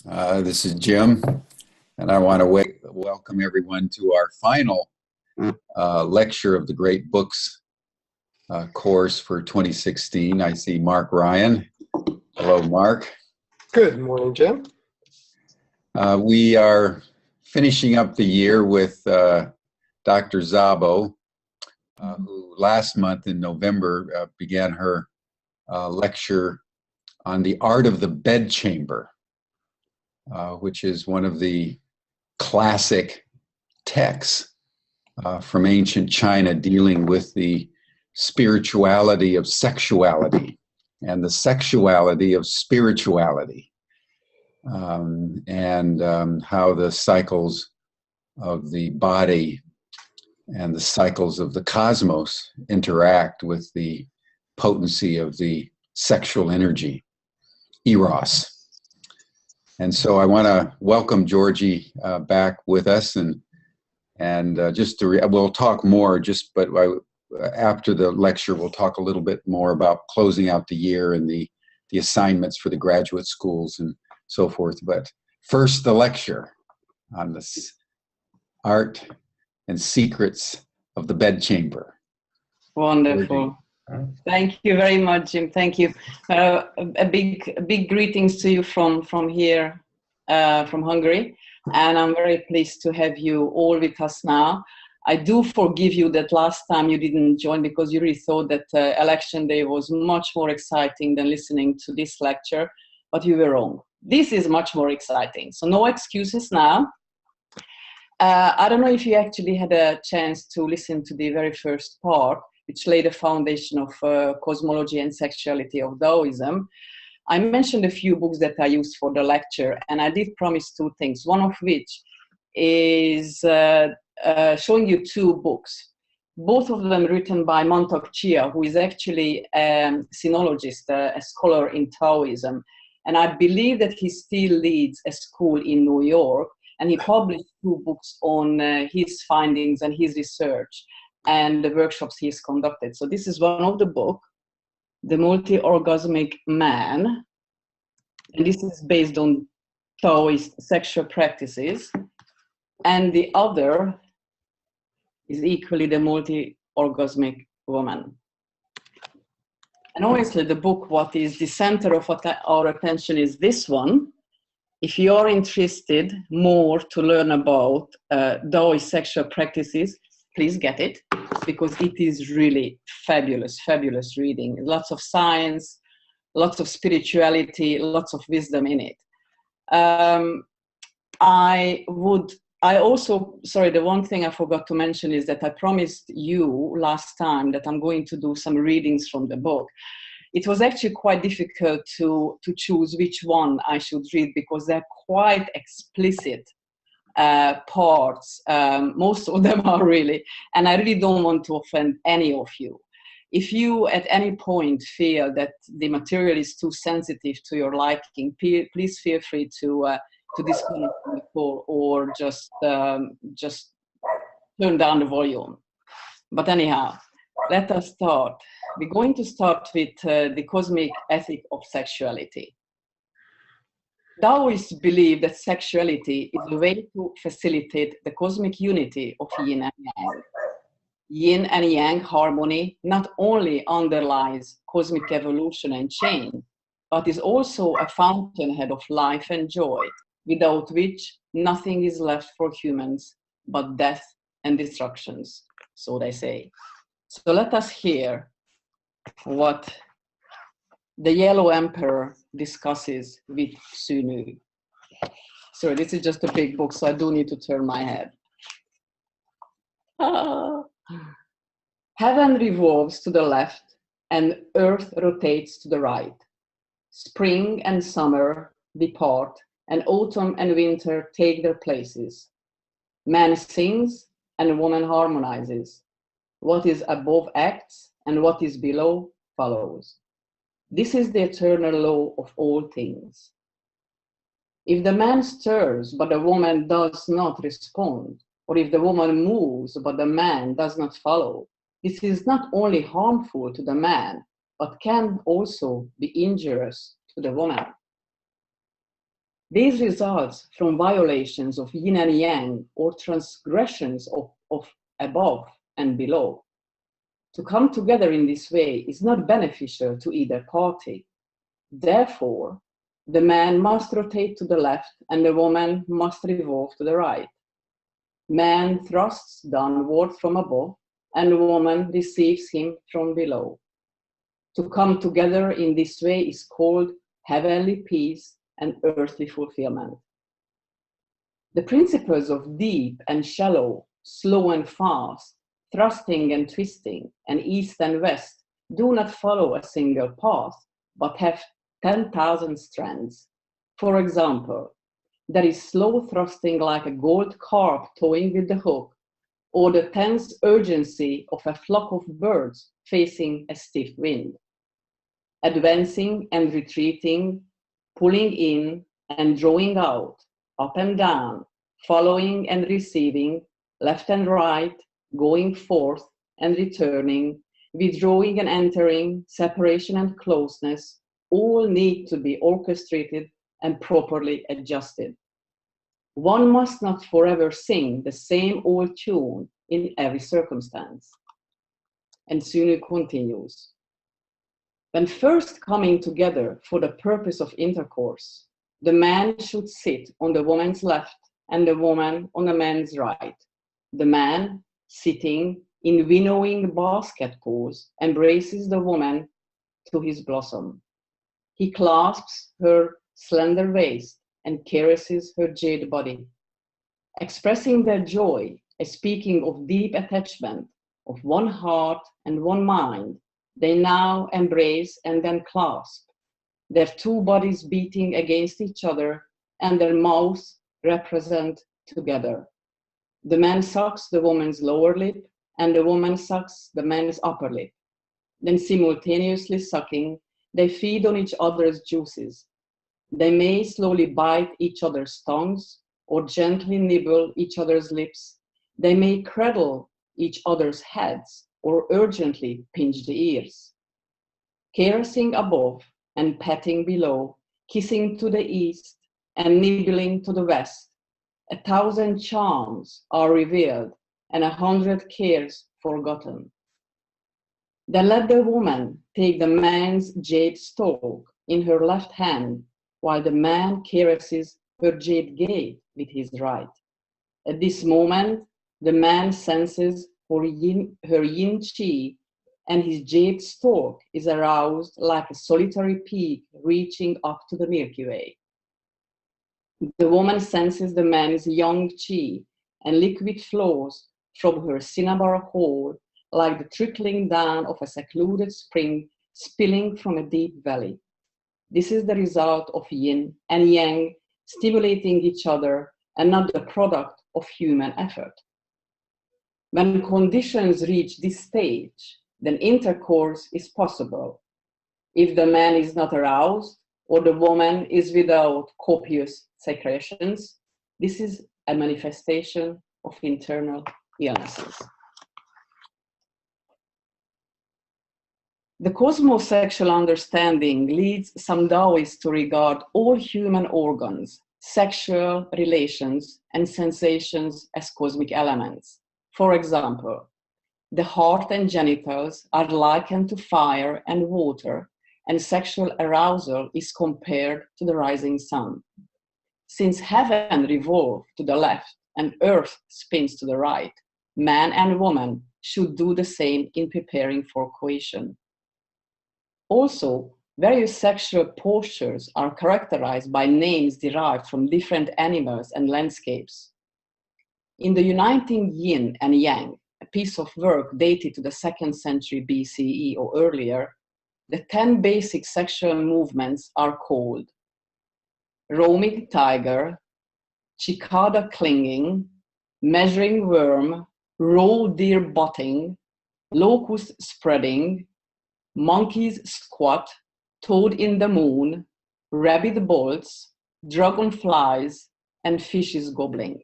This is Jim, and I want to welcome everyone to our final lecture of the Great Books course for 2016. I see Mark Ryan. Hello, Mark. Good morning, Jim. We are finishing up the year with Dr. Szabo, who last month in November began her lecture on the art of the bedchamber. Which is one of the classic texts from ancient China dealing with the spirituality of sexuality and the sexuality of spirituality, and how the cycles of the body and the cycles of the cosmos interact with the potency of the sexual energy, eros. And so I want to welcome Georgie back with us, and we'll talk more. But after the lecture, we'll talk a little bit more about closing out the year and the assignments for the graduate schools and so forth. But first, the lecture on the art and secrets of the bedchamber. Wonderful. Thank you very much, Jim. Thank you. A big greetings to you from here, from Hungary. And I'm very pleased to have you all with us now. I do forgive you that last time you didn't join because you really thought that election day was much more exciting than listening to this lecture, but you were wrong. This is much more exciting. So no excuses now. I don't know if you actually had a chance to listen to the very first part, which laid the foundation of cosmology and sexuality of Taoism. I mentioned a few books that I used for the lecture, and I did promise two things, one of which is showing you two books, both of them written by Mantak Chia, who is actually a sinologist, a scholar in Taoism. And I believe that he still leads a school in New York, and he published two books on his findings and his research and the workshops he's conducted. So this is one of the book, The Multi-Orgasmic Man, and this is based on Taoist sexual practices. And the other is equally The Multi-Orgasmic Woman. And obviously the book, what is the center of our attention is this one. If you're interested more to learn about Taoist sexual practices, please get it, because it is really fabulous, fabulous reading. Lots of science, lots of spirituality, lots of wisdom in it. The one thing I forgot to mention is that I promised you last time that I'm going to do some readings from the book. It was actually quite difficult to choose which one I should read because they're quite explicit parts. Most of them are really, and I really don't want to offend any of you. If you at any point feel that the material is too sensitive to your liking, please feel free to disconnect from the call or just turn down the volume. But anyhow, let us start. We're going to start with the cosmic ethic of sexuality. Taoists believe that sexuality is a way to facilitate the cosmic unity of yin and yang. Yin and yang harmony not only underlies cosmic evolution and change, but is also a fountainhead of life and joy, without which nothing is left for humans but death and destructions, so they say. So let us hear what the Yellow Emperor discusses with Xu Nu. Sorry, this is just a big book, so I do need to turn my head. Heaven revolves to the left and earth rotates to the right. Spring and summer depart and autumn and winter take their places. Man sings and woman harmonizes. What is above acts and what is below follows. This is the eternal law of all things. If the man stirs but the woman does not respond, or if the woman moves but the man does not follow, this is not only harmful to the man, but can also be injurious to the woman. These results from violations of yin and yang or transgressions of above and below. To come together in this way is not beneficial to either party. Therefore, the man must rotate to the left and the woman must revolve to the right. Man thrusts downward from above and the woman receives him from below. To come together in this way is called heavenly peace and earthly fulfillment. The principles of deep and shallow, slow and fast, thrusting and twisting, and east and west do not follow a single path, but have 10,000 strands. For example, there is slow thrusting like a gold carp towing with the hook, or the tense urgency of a flock of birds facing a stiff wind. Advancing and retreating, pulling in and drawing out, up and down, following and receiving, left and right, going forth and returning, withdrawing and entering, separation and closeness, all need to be orchestrated and properly adjusted. One must not forever sing the same old tune in every circumstance. And Sunnu continues. When first coming together for the purpose of intercourse, the man should sit on the woman's left and the woman on the man's right. The man, sitting in winnowing basket pose, embraces the woman to his bosom. He clasps her slender waist and caresses her jade body. Expressing their joy, speaking of deep attachment, of one heart and one mind, they now embrace and then clasp, their two bodies beating against each other and their mouths represent together. The man sucks the woman's lower lip and the woman sucks the man's upper lip. Then simultaneously sucking, they feed on each other's juices. They may slowly bite each other's tongues or gently nibble each other's lips. They may cradle each other's heads or urgently pinch the ears. Caressing above and petting below, kissing to the east and nibbling to the west, 1,000 charms are revealed and 100 cares forgotten. Then let the woman take the man's jade stalk in her left hand, while the man caresses her jade gate with his right. At this moment, the man senses her yin qi, and his jade stalk is aroused like a solitary peak reaching up to the Milky Way. The woman senses the man's yang qi, and liquid flows from her cinnabar hole like the trickling down of a secluded spring spilling from a deep valley. This is the result of yin and yang stimulating each other and not the product of human effort. When conditions reach this stage, then intercourse is possible. If the man is not aroused or the woman is without copious secretions, this is a manifestation of internal illnesses. The cosmosexual understanding leads some Taoists to regard all human organs, sexual relations, and sensations as cosmic elements. For example, the heart and genitals are likened to fire and water, and sexual arousal is compared to the rising sun. Since heaven revolves to the left and earth spins to the right, man and woman should do the same in preparing for coition. Also, various sexual postures are characterized by names derived from different animals and landscapes. In the Uniting Yin and Yang, a piece of work dated to the 2nd century BCE or earlier, the 10 basic sexual movements are called roaming tiger, cicada clinging, measuring worm, roe deer butting, locust spreading, monkeys squat, toad in the moon, rabbit bolts, dragonflies, and fishes gobbling.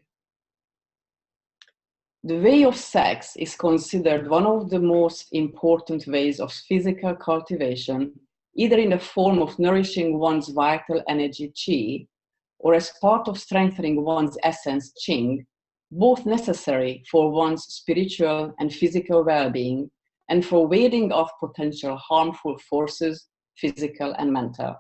The way of sex is considered one of the most important ways of physical cultivation, either in the form of nourishing one's vital energy qi, or as part of strengthening one's essence, Qing, both necessary for one's spiritual and physical well-being and for warding off potential harmful forces, physical and mental.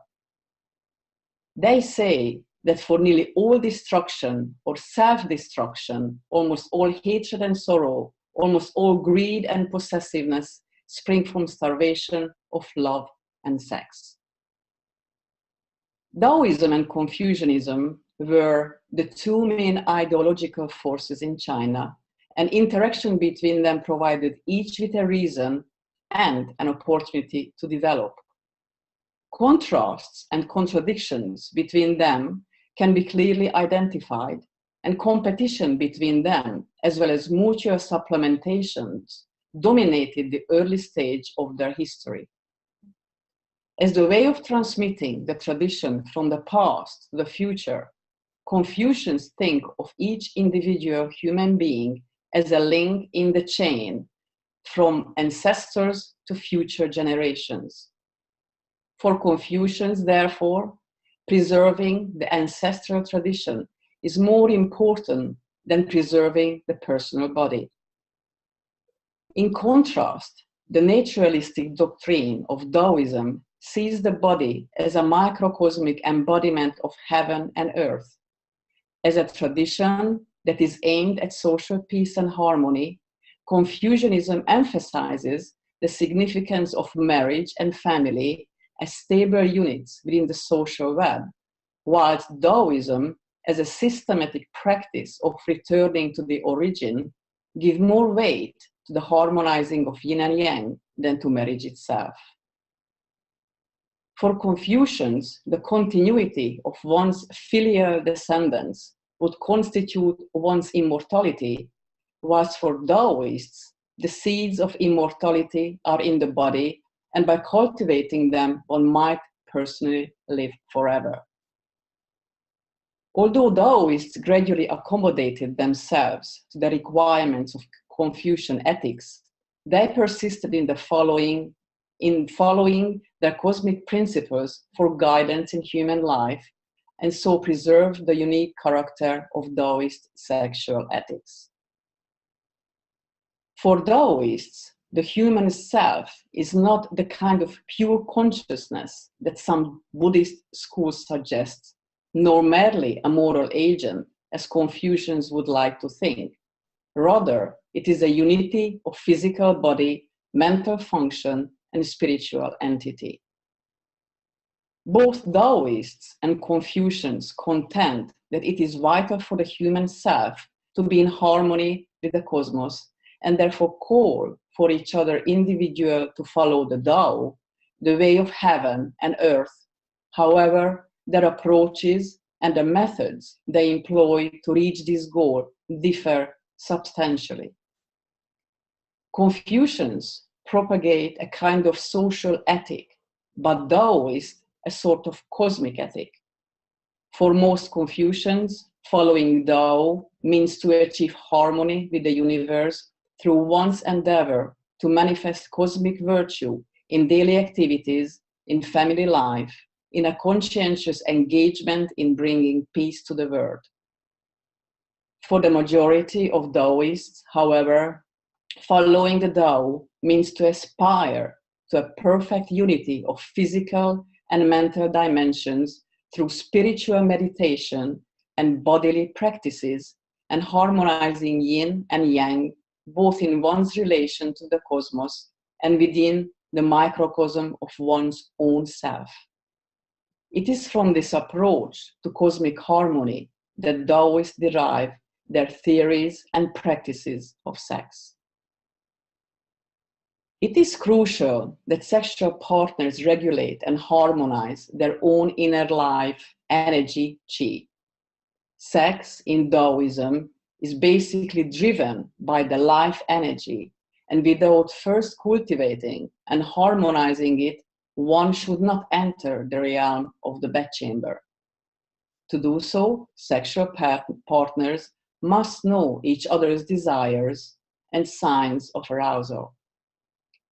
They say that for nearly all destruction or self-destruction, almost all hatred and sorrow, almost all greed and possessiveness spring from starvation of love and sex. Taoism and Confucianism were the two main ideological forces in China, and interaction between them provided each with a reason and an opportunity to develop. Contrasts and contradictions between them can be clearly identified, and competition between them, as well as mutual supplementations, dominated the early stage of their history. As the way of transmitting the tradition from the past to the future, Confucians think of each individual human being as a link in the chain from ancestors to future generations. For Confucians, therefore, preserving the ancestral tradition is more important than preserving the personal body. In contrast, the naturalistic doctrine of Taoism sees the body as a microcosmic embodiment of heaven and earth, as a tradition that is aimed at social peace and harmony. Confucianism emphasizes the significance of marriage and family as stable units within the social web, whilst Taoism, as a systematic practice of returning to the origin, gives more weight to the harmonizing of yin and yang than to marriage itself. For Confucians, the continuity of one's filial descendants would constitute one's immortality, whilst for Taoists, the seeds of immortality are in the body, and by cultivating them, one might personally live forever. Although Taoists gradually accommodated themselves to the requirements of Confucian ethics, they persisted in following their cosmic principles for guidance in human life, and so preserved the unique character of Taoist sexual ethics. For Taoists, the human self is not the kind of pure consciousness that some Buddhist schools suggest, nor merely a moral agent, as Confucians would like to think. Rather, it is a unity of physical body, mental function, and spiritual entity. Both Taoists and Confucians contend that it is vital for the human self to be in harmony with the cosmos, and therefore call for each other individual to follow the Tao, the way of heaven and earth. However, their approaches and the methods they employ to reach this goal differ substantially. Confucians propagate a kind of social ethic, but Taoists a sort of cosmic ethic. For most Confucians, following Tao means to achieve harmony with the universe through one's endeavor to manifest cosmic virtue in daily activities, in family life, in a conscientious engagement in bringing peace to the world. For the majority of Taoists, however, following the Tao means to aspire to a perfect unity of physical and mental dimensions through spiritual meditation and bodily practices, and harmonizing yin and yang both in one's relation to the cosmos and within the microcosm of one's own self. It is from this approach to cosmic harmony that Taoists derive their theories and practices of sex. It is crucial that sexual partners regulate and harmonize their own inner life energy, qi. Sex in Taoism is basically driven by the life energy, and without first cultivating and harmonizing it, one should not enter the realm of the bedchamber. To do so, sexual partners must know each other's desires and signs of arousal.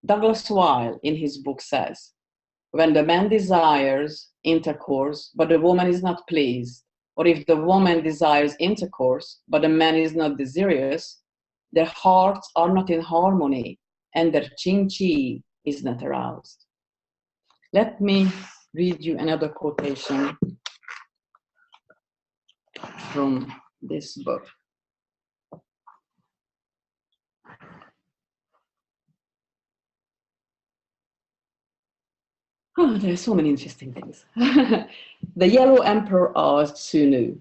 Douglas Weil in his book says, "When the man desires intercourse, but the woman is not pleased, or if the woman desires intercourse, but the man is not desirous, their hearts are not in harmony and their qing-qi is not aroused. Let me read you another quotation from this book. Oh, there are so many interesting things. The Yellow Emperor asked Sunu,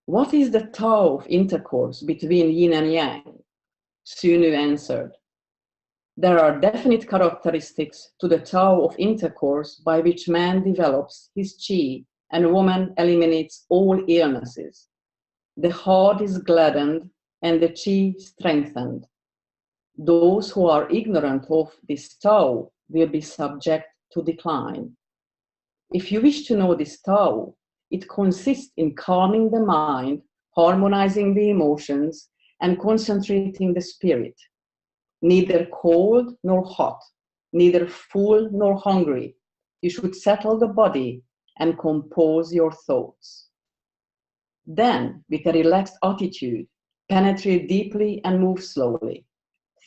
"What is the Tao of intercourse between yin and yang?" Sunu answered, "There are definite characteristics to the Tao of intercourse by which man develops his qi and woman eliminates all illnesses. The heart is gladdened and the qi strengthened. Those who are ignorant of this Tao will be subject to decline. If you wish to know this Tao, it consists in calming the mind, harmonizing the emotions, and concentrating the spirit. Neither cold nor hot, neither full nor hungry. You should settle the body and compose your thoughts. Then, with a relaxed attitude, penetrate deeply and move slowly.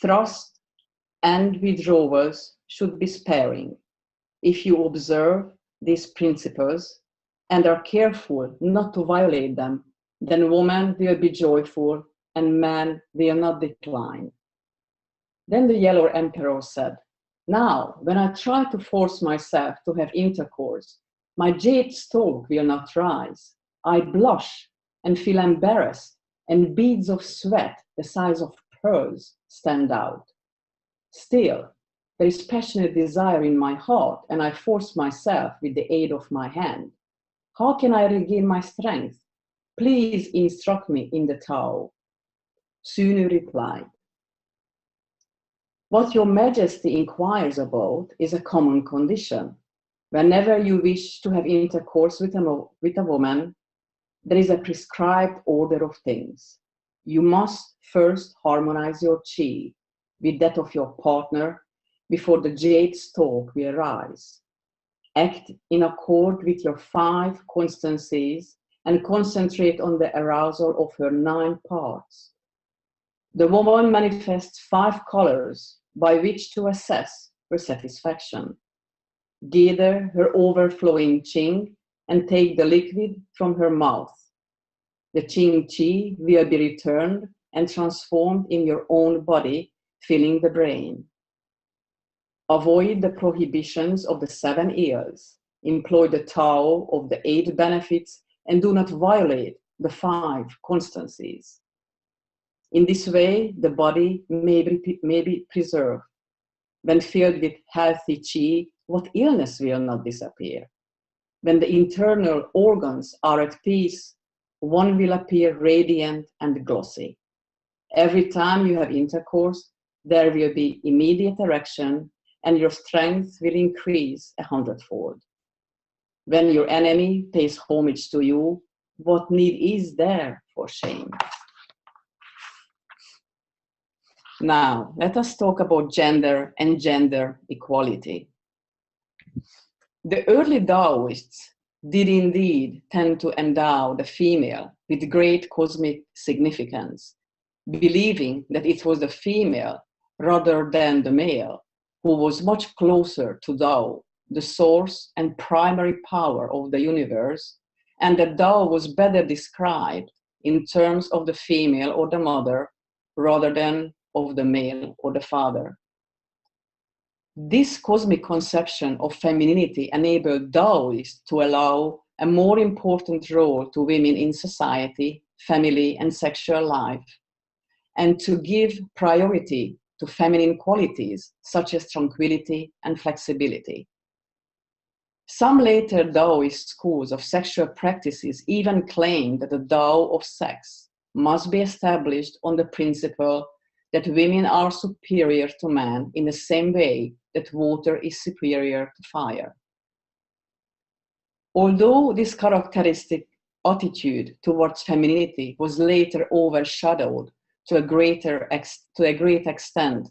Thrust and withdrawals should be sparing. If you observe these principles and are careful not to violate them, then woman will be joyful and man will not decline." Then the Yellow Emperor said, "Now, when I try to force myself to have intercourse, my jade stalk will not rise. I blush and feel embarrassed, and beads of sweat the size of pearls stand out. Still, there is passionate desire in my heart, and I force myself with the aid of my hand. How can I regain my strength? Please instruct me in the Tao." Sunu replied, "What your Majesty inquires about is a common condition. Whenever you wish to have intercourse with a woman, there is a prescribed order of things. You must first harmonize your qi with that of your partner before the jade stalk will rise. Act in accord with your 5 constancies and concentrate on the arousal of her 9 parts. The woman manifests 5 colors by which to assess her satisfaction. Gather her overflowing qing and take the liquid from her mouth. The qing qi will be returned and transformed in your own body, filling the brain. Avoid the prohibitions of the 7 ills. Employ the Tao of the 8 benefits and do not violate the 5 constancies. In this way, the body may be preserved. When filled with healthy qi, what illness will not disappear? When the internal organs are at peace, one will appear radiant and glossy. Every time you have intercourse, there will be immediate erection and your strength will increase 100-fold. When your enemy pays homage to you, what need is there for shame?" Now, let us talk about gender and gender equality. The early Taoists did indeed tend to endow the female with great cosmic significance, believing that it was the female rather than the male who was much closer to Tao, the source and primary power of the universe, and that Tao was better described in terms of the female or the mother rather than of the male or the father. This cosmic conception of femininity enabled Taoists to allow a more important role to women in society, family, and sexual life, and to give priority to feminine qualities such as tranquility and flexibility. Some later Taoist schools of sexual practices even claim that the Tao of sex must be established on the principle that women are superior to man in the same way that water is superior to fire. Although this characteristic attitude towards femininity was later overshadowed to a great extent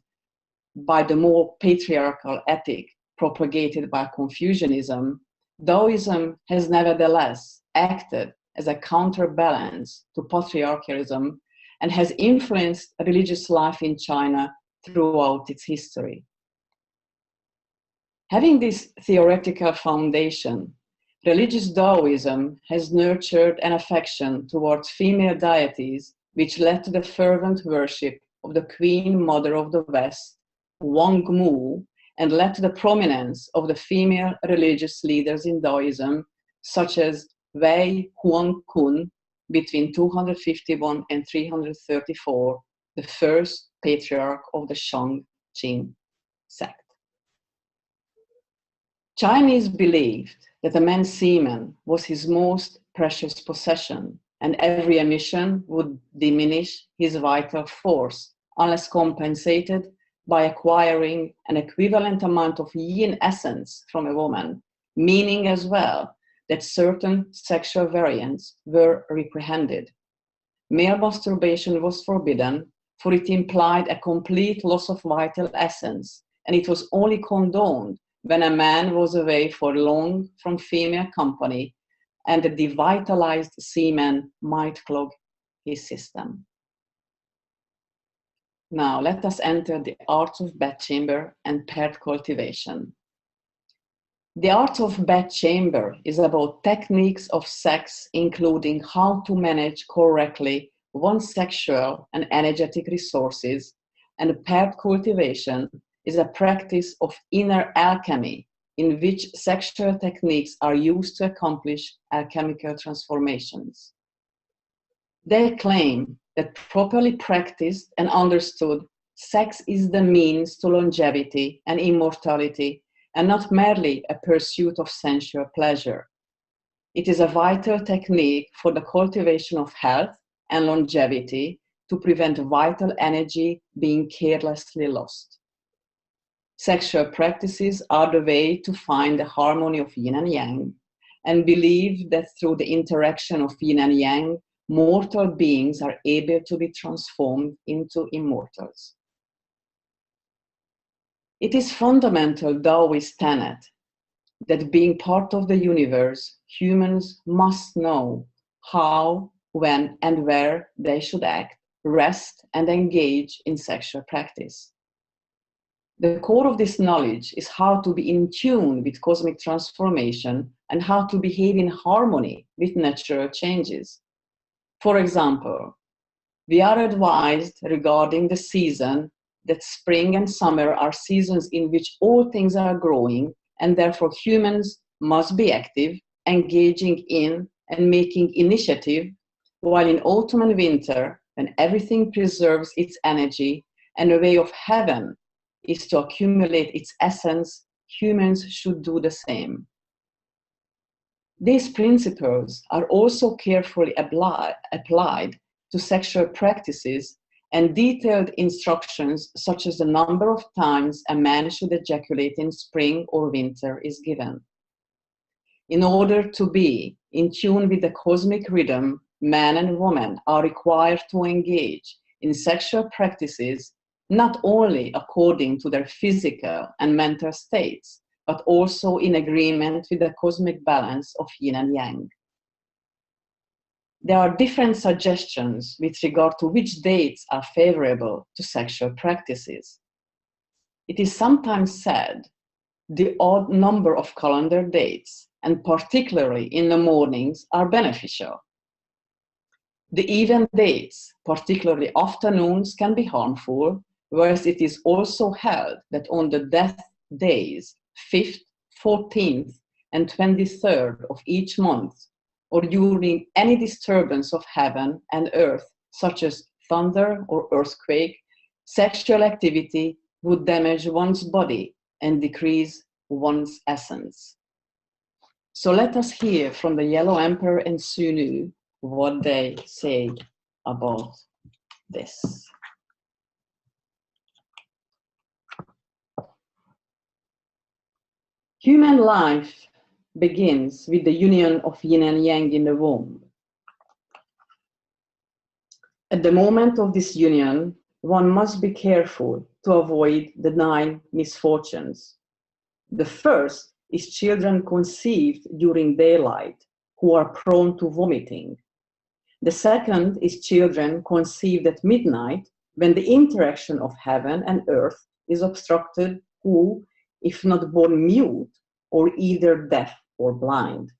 by the more patriarchal ethic propagated by Confucianism, Taoism has nevertheless acted as a counterbalance to patriarchalism and has influenced religious life in China throughout its history. Having this theoretical foundation, religious Taoism has nurtured an affection towards female deities, which led to the fervent worship of the Queen Mother of the West, Wang Mu, and led to the prominence of the female religious leaders in Taoism, such as Wei Huangkun between 251 and 334, the first patriarch of the Shang Qing sect. Chinese believed that a man's semen was his most precious possession, and every emission would diminish his vital force unless compensated by acquiring an equivalent amount of yin essence from a woman, meaning as well that certain sexual variants were reprehended. Male masturbation was forbidden, for it implied a complete loss of vital essence, and it was only condoned when a man was away for long from female company and the devitalized semen might clog his system. Now let us enter the art of bedchamber and paired cultivation. The art of bedchamber is about techniques of sex, including how to manage correctly one's sexual and energetic resources, and paired cultivation is a practice of inner alchemy in which sexual techniques are used to accomplish alchemical transformations. They claim that properly practiced and understood, sex is the means to longevity and immortality, and not merely a pursuit of sensual pleasure. It is a vital technique for the cultivation of health and longevity to prevent vital energy being carelessly lost. Sexual practices are the way to find the harmony of yin and yang, and believe that through the interaction of yin and yang, mortal beings are able to be transformed into immortals. It is fundamental Taoist tenet that being part of the universe, humans must know how, when, and where they should act, rest, and engage in sexual practice. The core of this knowledge is how to be in tune with cosmic transformation and how to behave in harmony with natural changes. For example, we are advised regarding the season that spring and summer are seasons in which all things are growing, and therefore humans must be active, engaging in and making initiative, while in autumn and winter, when everything preserves its energy and the way of heaven is to accumulate its essence, humans should do the same. These principles are also carefully applied to sexual practices, and detailed instructions such as the number of times a man should ejaculate in spring or winter is given. In order to be in tune with the cosmic rhythm, man and woman are required to engage in sexual practices not only according to their physical and mental states, but also in agreement with the cosmic balance of yin and yang. There are different suggestions with regard to which dates are favorable to sexual practices. It is sometimes said the odd number of calendar dates, and particularly in the mornings, are beneficial. The even dates, particularly afternoons, can be harmful, whereas it is also held that on the death days, 5th, 14th, and 23rd of each month, or during any disturbance of heaven and earth, such as thunder or earthquake, sexual activity would damage one's body and decrease one's essence. So let us hear from the Yellow Emperor and Sunu what they say about this. Human life begins with the union of yin and yang in the womb. At the moment of this union, one must be careful to avoid the 9 misfortunes. The first is children conceived during daylight, who are prone to vomiting. The second is children conceived at midnight, when the interaction of heaven and earth is obstructed, who, if not born mute, or either deaf or blind.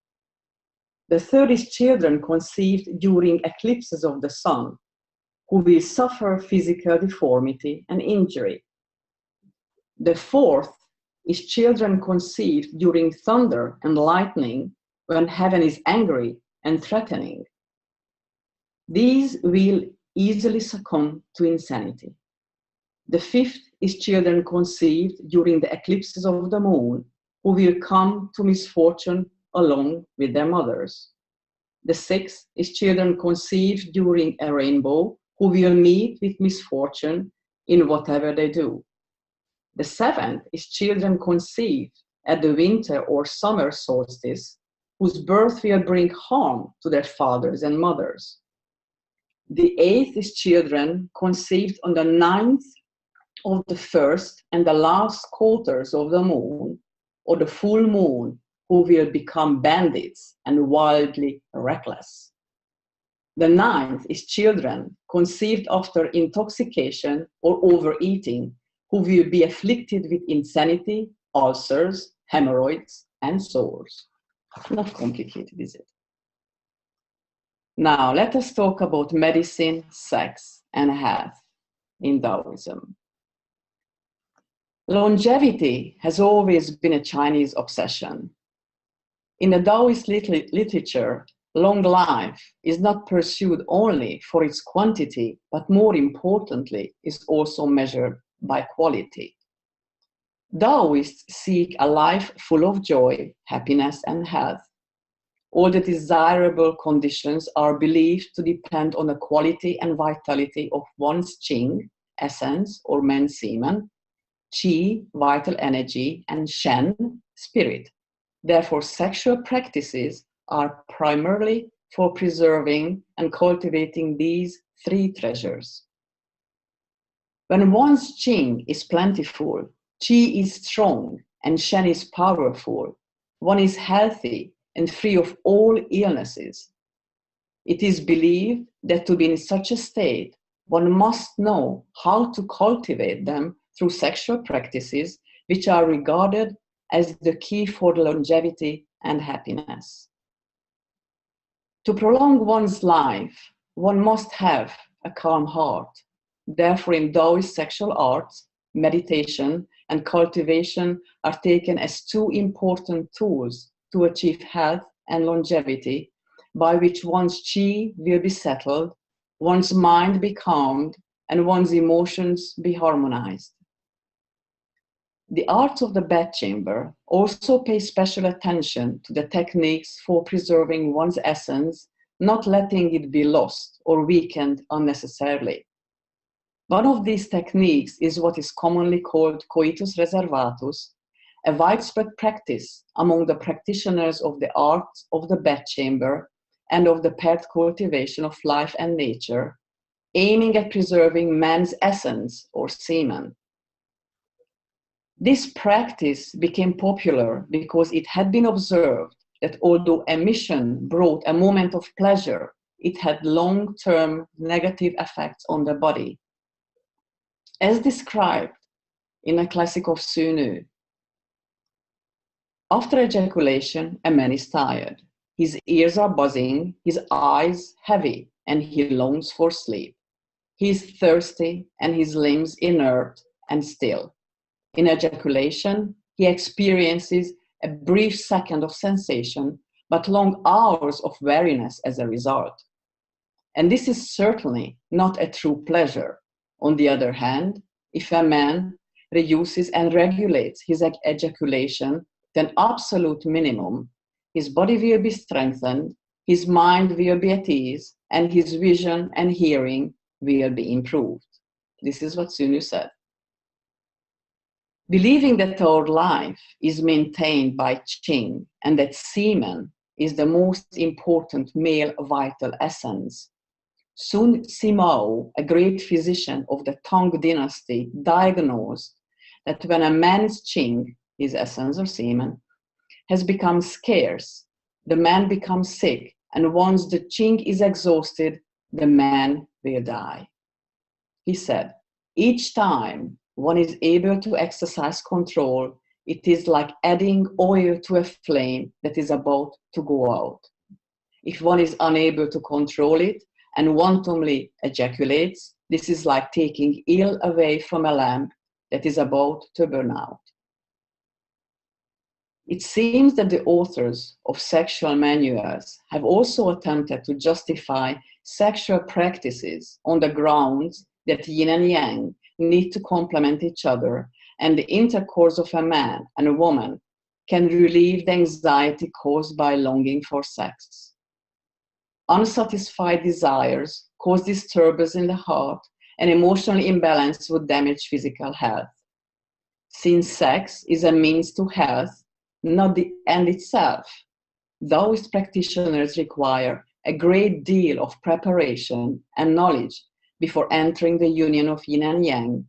The third is children conceived during eclipses of the sun, who will suffer physical deformity and injury. The fourth is children conceived during thunder and lightning, when heaven is angry and threatening. These will easily succumb to insanity. The fifth is children conceived during the eclipses of the moon, who will come to misfortune along with their mothers. The sixth is children conceived during a rainbow, who will meet with misfortune in whatever they do. The seventh is children conceived at the winter or summer solstice, whose birth will bring harm to their fathers and mothers. The eighth is children conceived on the 9th of the first and the last quarters of the moon, or the full moon, who will become bandits and wildly reckless. The 9th is children conceived after intoxication or overeating, who will be afflicted with insanity, ulcers, hemorrhoids, and sores. Not complicated, is it? Now, let us talk about medicine, sex, and health in Taoism. Longevity has always been a Chinese obsession. In the Taoist literature, long life is not pursued only for its quantity, but more importantly, is also measured by quality. Taoists seek a life full of joy, happiness, and health. All the desirable conditions are believed to depend on the quality and vitality of one's Qing, essence or men's semen, Qi, vital energy, and Shen, spirit. Therefore, sexual practices are primarily for preserving and cultivating these three treasures. When one's Qing is plentiful, Qi is strong, and Shen is powerful, one is healthy and free of all illnesses. It is believed that to be in such a state, one must know how to cultivate them through sexual practices, which are regarded as the key for longevity and happiness. To prolong one's life, one must have a calm heart. Therefore, in Taoist sexual arts, meditation and cultivation are taken as two important tools to achieve health and longevity, by which one's Qi will be settled, one's mind be calmed, and one's emotions be harmonized. The arts of the bedchamber also pay special attention to the techniques for preserving one's essence, not letting it be lost or weakened unnecessarily. One of these techniques is what is commonly called coitus reservatus, a widespread practice among the practitioners of the art of the bedchamber and of the paired cultivation of life and nature, aiming at preserving man's essence or semen. This practice became popular because it had been observed that although emission brought a moment of pleasure, it had long-term negative effects on the body. As described in a classic of Su Nu, after ejaculation, a man is tired. His ears are buzzing, his eyes heavy, and he longs for sleep. He is thirsty, and his limbs inert and still. In ejaculation, he experiences a brief second of sensation, but long hours of weariness as a result. And this is certainly not a true pleasure. On the other hand, if a man reduces and regulates his ejaculation to an absolute minimum, his body will be strengthened, his mind will be at ease, and his vision and hearing will be improved. This is what Su Nu said. Believing that our life is maintained by Qing and that semen is the most important male vital essence, Sun Sima, a great physician of the Tang dynasty, diagnosed that when a man's Qing, his essence or semen, has become scarce, the man becomes sick, and once the qing is exhausted, the man will die. He said, each time one is able to exercise control, it is like adding oil to a flame that is about to go out. If one is unable to control it and wantonly ejaculates, this is like taking oil away from a lamp that is about to burn out. It seems that the authors of sexual manuals have also attempted to justify sexual practices on the grounds that yin and yang need to complement each other, and the intercourse of a man and a woman can relieve the anxiety caused by longing for sex. Unsatisfied desires cause disturbance in the heart, and emotional imbalance would damage physical health. Since sex is a means to health, not the end itself, Taoist practitioners require a great deal of preparation and knowledge before entering the union of yin and yang,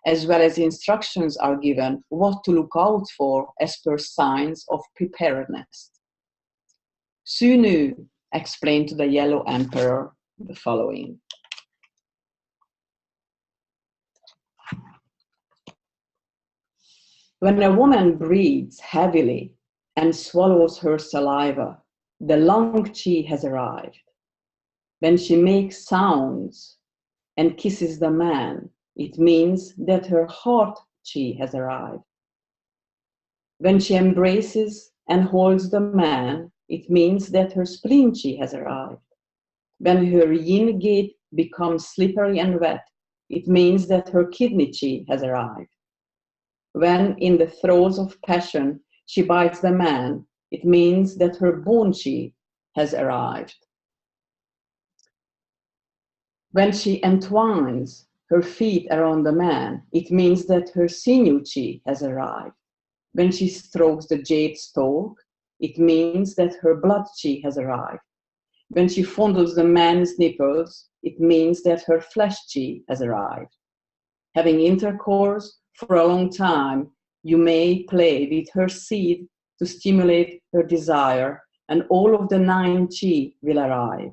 as well as instructions are given what to look out for as per signs of preparedness. Xu Nu explained to the Yellow Emperor the following. When a woman breathes heavily and swallows her saliva, the lung qi has arrived. When she makes sounds and kisses the man, it means that her heart qi has arrived. When she embraces and holds the man, it means that her spleen qi has arrived. When her yin gate becomes slippery and wet, it means that her kidney qi has arrived. When in the throes of passion she bites the man, it means that her bone qi has arrived. When she entwines her feet around the man, it means that her sinew qi has arrived. When she strokes the jade stalk, it means that her blood qi has arrived. When she fondles the man's nipples, it means that her flesh qi has arrived. Having intercourse for a long time, you may play with her seed to stimulate her desire, and all of the 9 qi will arrive.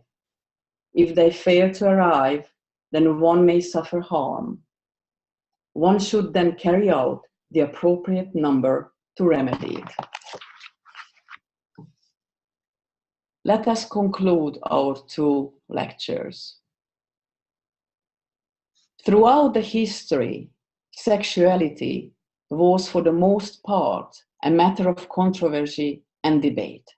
If they fail to arrive, then one may suffer harm. One should then carry out the appropriate number to remedy it. Let us conclude our 2 lectures. Throughout the history, sexuality was for the most part a matter of controversy and debate,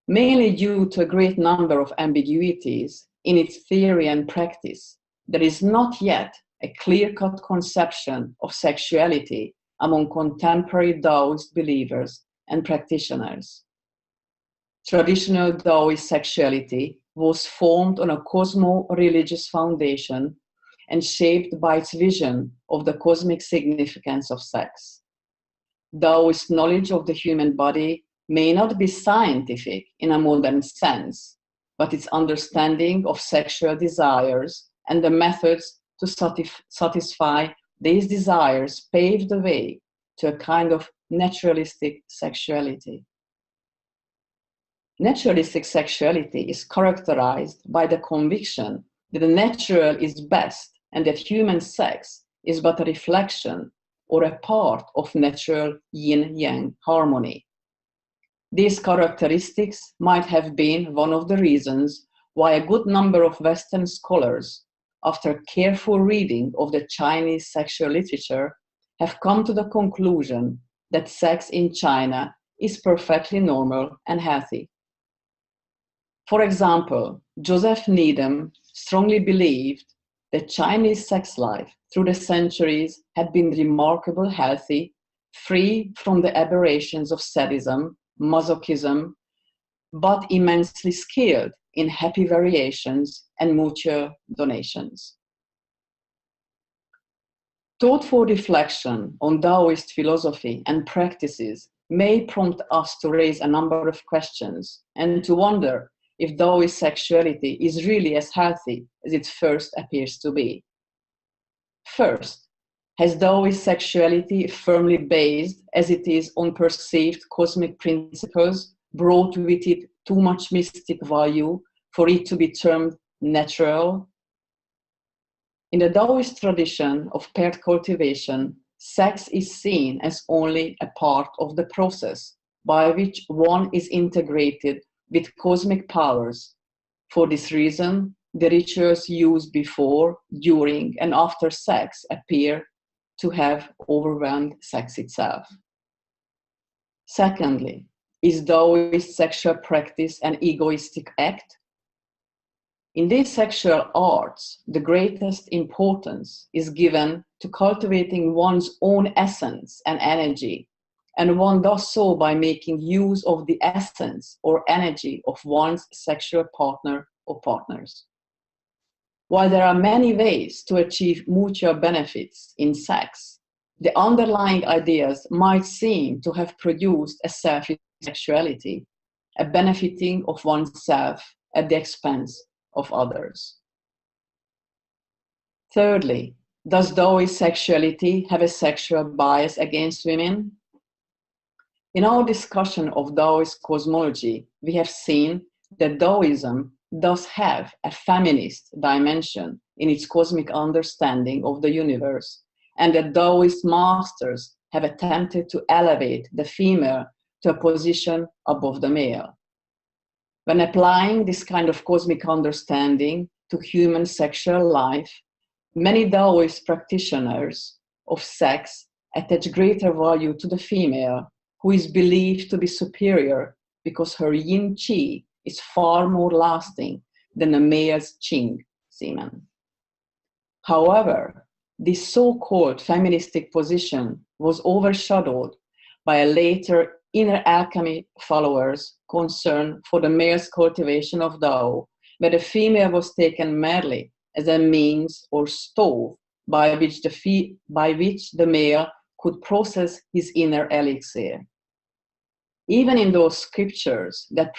mainly due to a great number of ambiguities in its theory and practice. There is not yet a clear-cut conception of sexuality among contemporary Taoist believers and practitioners. Traditional Taoist sexuality was formed on a cosmo-religious foundation and shaped by its vision of the cosmic significance of sex. Taoist knowledge of the human body may not be scientific in a modern sense, but its understanding of sexual desires and the methods to satisfy these desires paved the way to a kind of naturalistic sexuality. Naturalistic sexuality is characterized by the conviction that the natural is best and that human sex is but a reflection or a part of natural yin-yang harmony. These characteristics might have been one of the reasons why a good number of Western scholars, after careful reading of the Chinese sexual literature, have come to the conclusion that sex in China is perfectly normal and healthy. For example, Joseph Needham strongly believed that Chinese sex life through the centuries had been remarkably healthy, free from the aberrations of sadism, masochism, but immensely skilled in happy variations and mutual donations. Thoughtful reflection on Taoist philosophy and practices may prompt us to raise a number of questions and to wonder if Taoist sexuality is really as healthy as it first appears to be. First, has Taoist sexuality firmly based as it is on perceived cosmic principles brought with it too much mystic value for it to be termed natural? In the Taoist tradition of paired cultivation, sex is seen as only a part of the process by which one is integrated with cosmic powers. For this reason, the rituals used before, during, and after sex appear to have overwhelmed sex itself. Secondly, is Taoist sexual practice an egoistic act? In these sexual arts, the greatest importance is given to cultivating one's own essence and energy, and one does so by making use of the essence or energy of one's sexual partner or partners. While there are many ways to achieve mutual benefits in sex, the underlying ideas might seem to have produced a selfish sexuality, a benefiting of oneself at the expense of others. Thirdly, does Taoist sexuality have a sexual bias against women? In our discussion of Taoist cosmology, we have seen that Taoism does have a feminist dimension in its cosmic understanding of the universe, and that Taoist masters have attempted to elevate the female to a position above the male. When applying this kind of cosmic understanding to human sexual life, many Taoist practitioners of sex attach greater value to the female, who is believed to be superior because her yin qi is far more lasting than a male's qing semen. However, this so-called feministic position was overshadowed by a later inner alchemy followers' concern for the male's cultivation of Tao, where the female was taken merely as a means or stove by which the male could process his inner elixir. Even in those scriptures that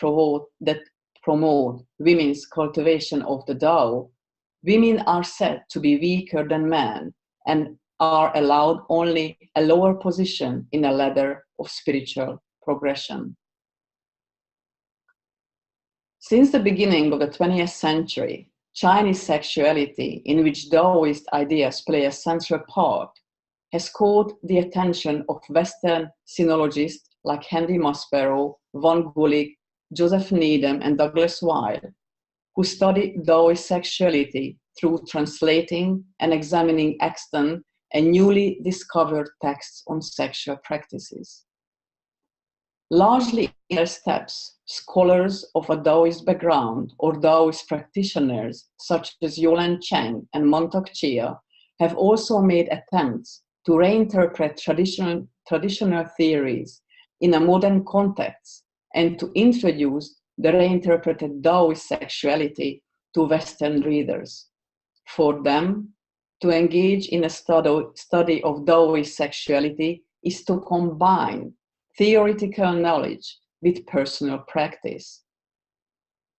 promote women's cultivation of the Tao, women are said to be weaker than men and are allowed only a lower position in a ladder of spiritual progression. Since the beginning of the 20th century, Chinese sexuality, in which Taoist ideas play a central part, has caught the attention of Western sinologists like Henry Maspero, von Gulik, Joseph Needham, and Douglas Wilde, who study Taoist sexuality through translating and examining extant and newly discovered texts on sexual practices. Largely in their steps, scholars of a Taoist background or Taoist practitioners such as Yolan Cheng and Mantak Chia have also made attempts to reinterpret traditional theories in a modern context and to introduce the reinterpreted Taoist sexuality to Western readers. For them, to engage in a study of Taoist sexuality is to combine theoretical knowledge with personal practice.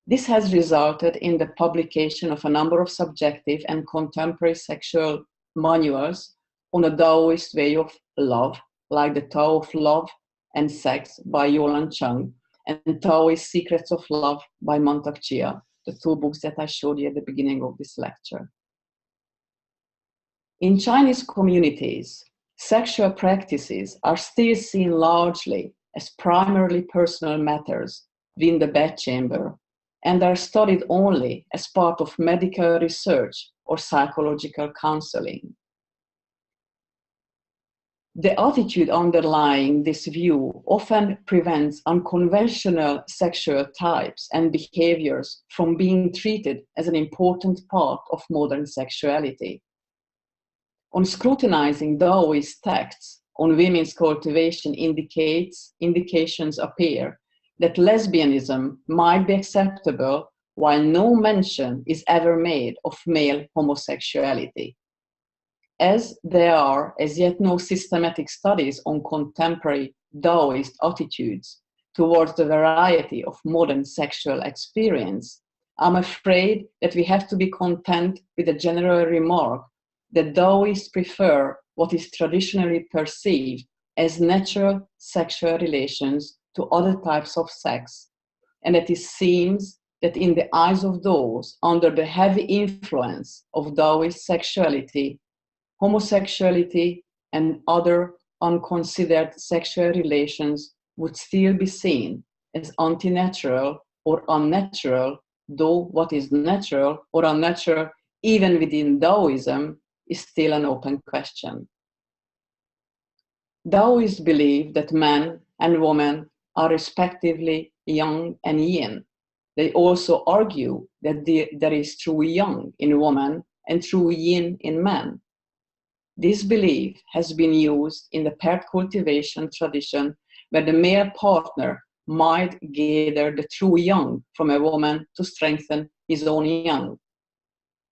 This has resulted in the publication of a number of subjective and contemporary sexual manuals on a Taoist way of love, like the Tao of Love and Sex by Yolan Cheng and Taoist Secrets of Love by Mantak Chia, the two books that I showed you at the beginning of this lecture. In Chinese communities, sexual practices are still seen largely as primarily personal matters within the bedchamber and are studied only as part of medical research or psychological counseling. The attitude underlying this view often prevents unconventional sexual types and behaviors from being treated as an important part of modern sexuality. On scrutinizing Taoist texts on women's cultivation indications appear that lesbianism might be acceptable while no mention is ever made of male homosexuality. As there are as yet no systematic studies on contemporary Taoist attitudes towards the variety of modern sexual experience, I'm afraid that we have to be content with a general remark that Taoists prefer what is traditionally perceived as natural sexual relations to other types of sex, and that it seems that in the eyes of those under the heavy influence of Taoist sexuality, homosexuality and other unconsidered sexual relations would still be seen as anti-natural or unnatural, though what is natural or unnatural, even within Taoism, is still an open question. Taoists believe that man and woman are respectively yang and yin. They also argue that there is true yang in woman and true yin in man. This belief has been used in the paired cultivation tradition, where the male partner might gather the true yang from a woman to strengthen his own yang.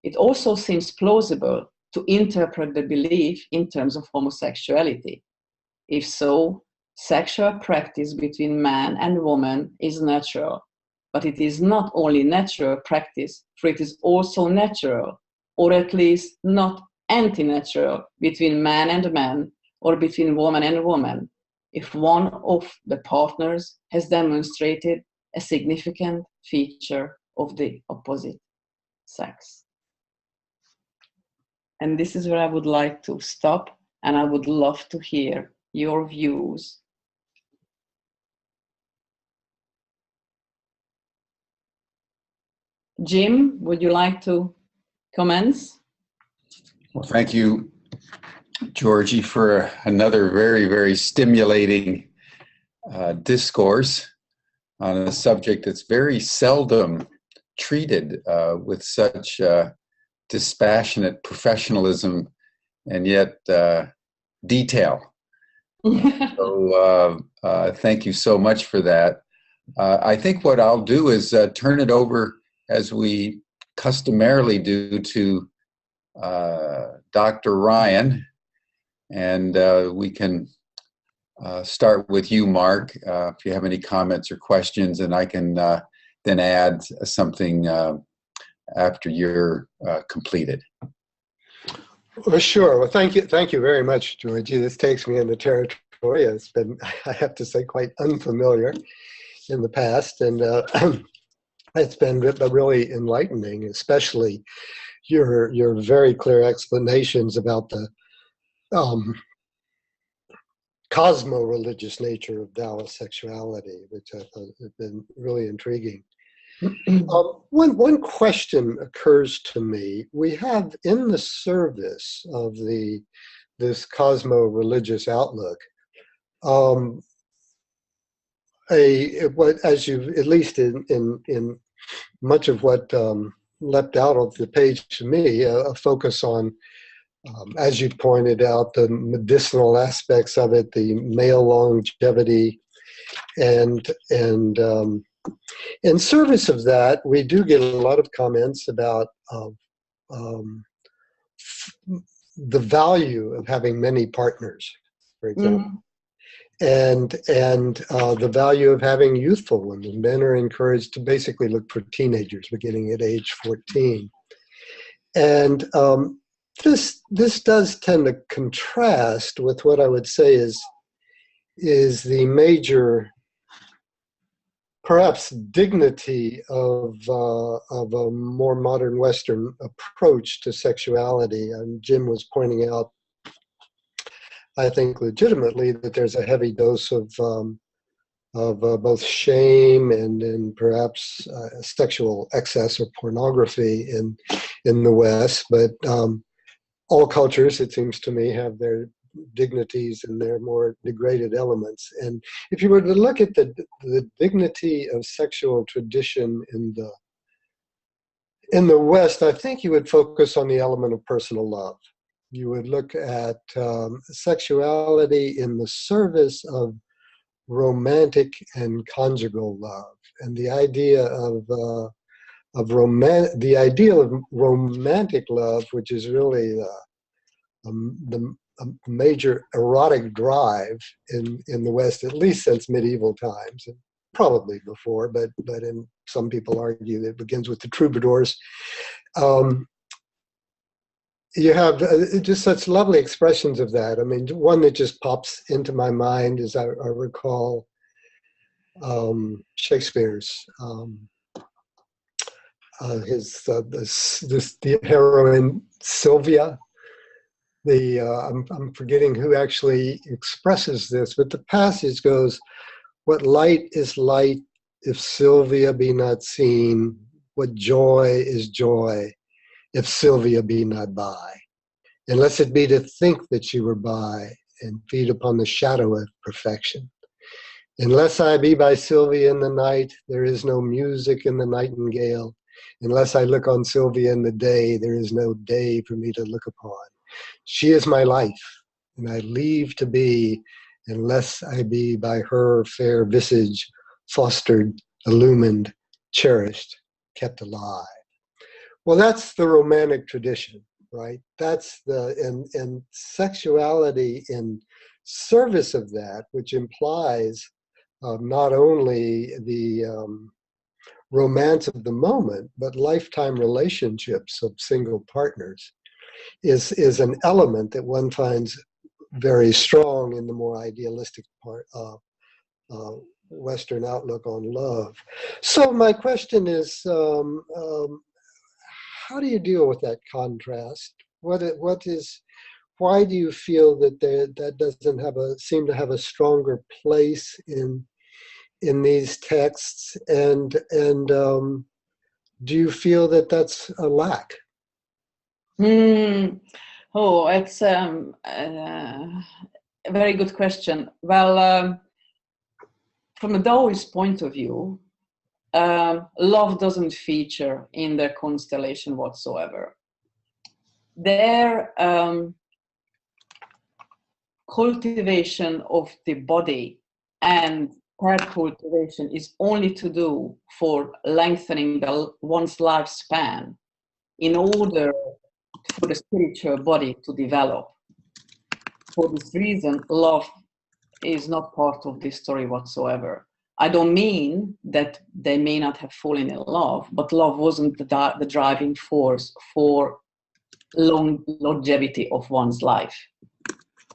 It also seems plausible to interpret the belief in terms of homosexuality. If so, sexual practice between man and woman is natural, but it is not only natural practice, for it is also natural, or at least not anti-natural, between man and man, or between woman and woman, if one of the partners has demonstrated a significant feature of the opposite sex. And this is where I would like to stop, and I would love to hear your views. Jim, would you like to commence? Well, thank you, Georgie, for another very, very stimulating discourse on a subject that's very seldom treated with such dispassionate professionalism and yet detail. So thank you so much for that. I think what I'll do is turn it over, as we customarily do, to Dr. Ryan, and we can start with you, Mark, if you have any comments or questions, and I can then add something after you're completed. Well, sure. Well, thank you very much, Georgie. This takes me into territory. It's been, I have to say, quite unfamiliar in the past, and it's been really enlightening, especially your very clear explanations about the cosmo-religious nature of Taoist sexuality, which I thought had been really intriguing. One question occurs to me. We have in the service of this cosmo-religious outlook, as you, at least in much of what leapt out of the page to me, a focus on, as you pointed out, the medicinal aspects of it, the male longevity, and in service of that, we do get a lot of comments about the value of having many partners, for example, and the value of having youthful women. Men are encouraged to basically look for teenagers beginning at age 14, and this does tend to contrast with what I would say is the major, perhaps, dignity of a more modern Western approach to sexuality. And Jim was pointing out, I think legitimately, that there's a heavy dose of both shame and perhaps sexual excess or pornography in the West. But all cultures, it seems to me, have their dignities and their more degraded elements. And if you were to look at the dignity of sexual tradition in the West, I think you would focus on the element of personal love. You would look at sexuality in the service of romantic and conjugal love, and the idea of the ideal of romantic love, which is really the major erotic drive in the West, at least since medieval times, and probably before, but some people argue that it begins with the troubadours. You have just such lovely expressions of that. I mean, one that just pops into my mind is I recall Shakespeare's the heroine Sylvia. I'm forgetting who actually expresses this, but the passage goes, "What light is light if Sylvia be not seen? What joy is joy if Sylvia be not by? Unless it be to think that you were by and feed upon the shadow of perfection. Unless I be by Sylvia in the night, there is no music in the nightingale. Unless I look on Sylvia in the day, there is no day for me to look upon. She is my life, and I leave to be, unless I be by her fair visage fostered, illumined, cherished, kept alive." Well, that's the romantic tradition, right? That's and sexuality in service of that, which implies not only the romance of the moment, but lifetime relationships of single partners, is an element that one finds very strong in the more idealistic part of Western outlook on love. So my question is, how do you deal with that contrast? Why do you feel that that doesn't seem to have a stronger place in these texts, and do you feel that that's a lack? Oh, it's a very good question. Well, from a Taoist point of view, love doesn't feature in their constellation whatsoever. Their cultivation of the body and paired cultivation is only to do for lengthening one's lifespan in order for the spiritual body to develop. For this reason, love is not part of this story whatsoever. I don't mean that they may not have fallen in love, but love wasn't the driving force for longevity of one's life.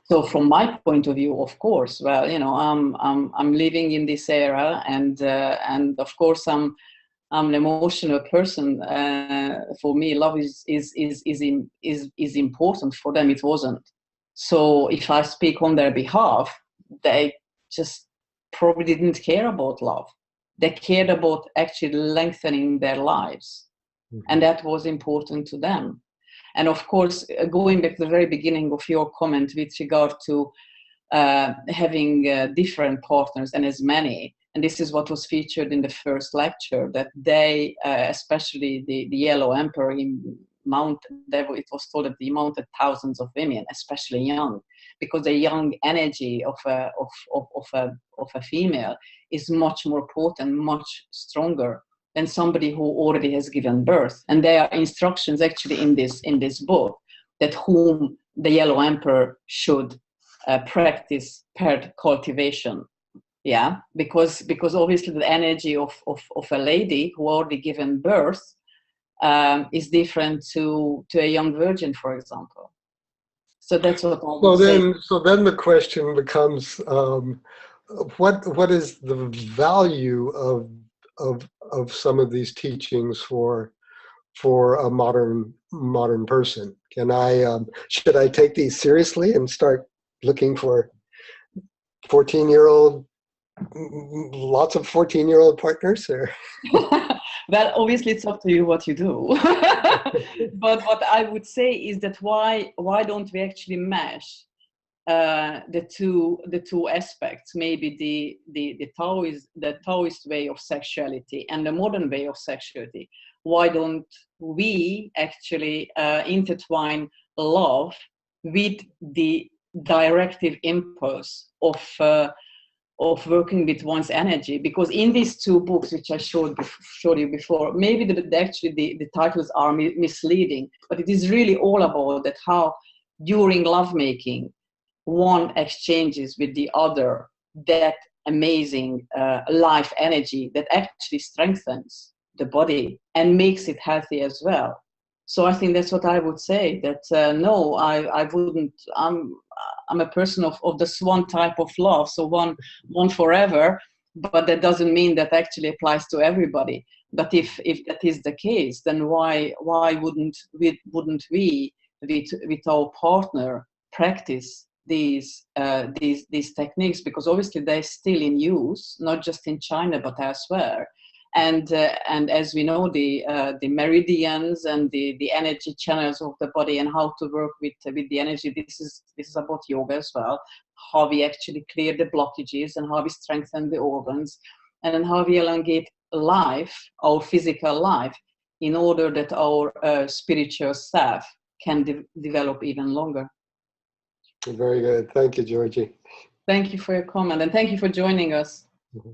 So from my point of view, of course, well, you know, I'm living in this era, and of course I'm an emotional person. For me, love is important. For them, it wasn't. So if I speak on their behalf, they just probably didn't care about love. They cared about actually lengthening their lives, and that was important to them. And of course, going back to the very beginning of your comment with regard to having different partners and as many, and this is what was featured in the first lecture, that they, especially the Yellow Emperor, it was told that he mounted thousands of women, especially young, because the young energy of a female is much more potent, much stronger than somebody who already has given birth. And there are instructions actually in this book that whom the Yellow Emperor should practice paired cultivation. Yeah, because obviously the energy of a lady who already given birth is different to a young virgin, for example. So that's what I would say. So then the question becomes, what is the value of some of these teachings for a modern person? Should I take these seriously and start looking for 14-year-old, lots of 14-year-old partners? Or? Well, obviously it's up to you what you do. But what I would say is that why don't we actually mesh the two aspects, maybe the Taoist way of sexuality and the modern way of sexuality? Why don't we actually intertwine love with the directive impulse of working with one's energy? Because in these two books, which I showed you before, maybe the titles are misleading, but it is really all about that how during lovemaking, one exchanges with the other that amazing life energy that actually strengthens the body and makes it healthy as well. So I think that's what I would say, that no, I wouldn't. I'm a person of this one type of love, so one forever. but that doesn't mean that actually applies to everybody. But if that is the case, then why wouldn't we with our partner practice these techniques? Because obviously they're still in use, not just in China but elsewhere. And as we know, the meridians and the energy channels of the body and how to work with the energy. This is about yoga as well. How we actually clear the blockages and how we strengthen the organs, and then how we elongate life, our physical life, in order that our spiritual self can develop even longer. Very good. Thank you, Georgie. Thank you for your comment, and thank you for joining us. Mm-hmm.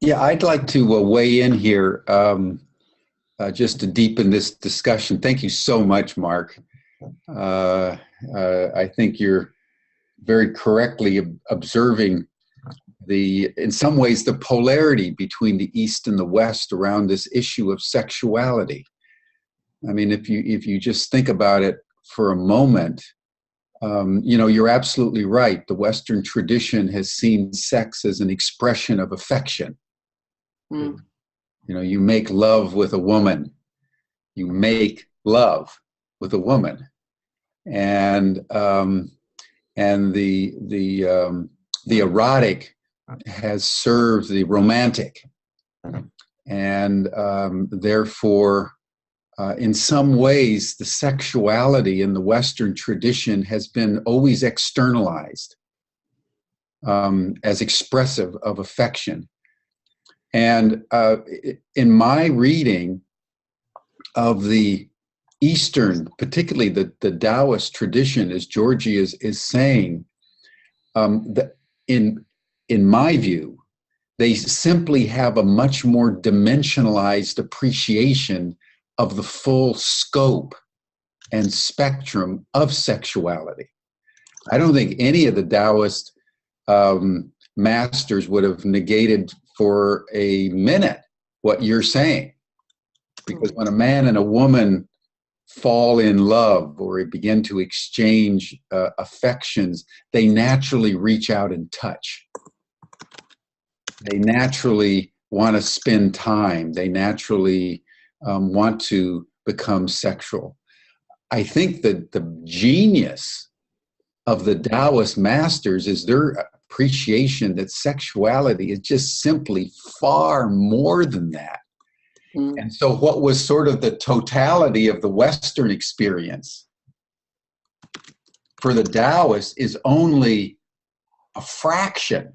Yeah, I'd like to weigh in here just to deepen this discussion. Thank you so much, Mark. I think you're very correctly observing in some ways, the polarity between the East and the West around this issue of sexuality. I mean, if you just think about it for a moment, you're absolutely right. The Western tradition has seen sex as an expression of affection. Mm. You make love with a woman. You make love with a woman, and the erotic has served the romantic, and therefore, in some ways, the sexuality in the Western tradition has been always externalized as expressive of affection. And in my reading of the Eastern, particularly the Taoist tradition, as Georgie is saying, that in my view, they simply have a much more dimensionalized appreciation of the full scope and spectrum of sexuality. I don't think any of the Taoist masters would have negated for a minute what you're saying. Because when a man and a woman fall in love or begin to exchange affections, they naturally reach out and touch. They naturally want to spend time. They naturally want to become sexual. I think that the genius of the Taoist masters is their appreciation that sexuality is just simply far more than that. Mm. And so what was sort of the totality of the Western experience for the Taoists is only a fraction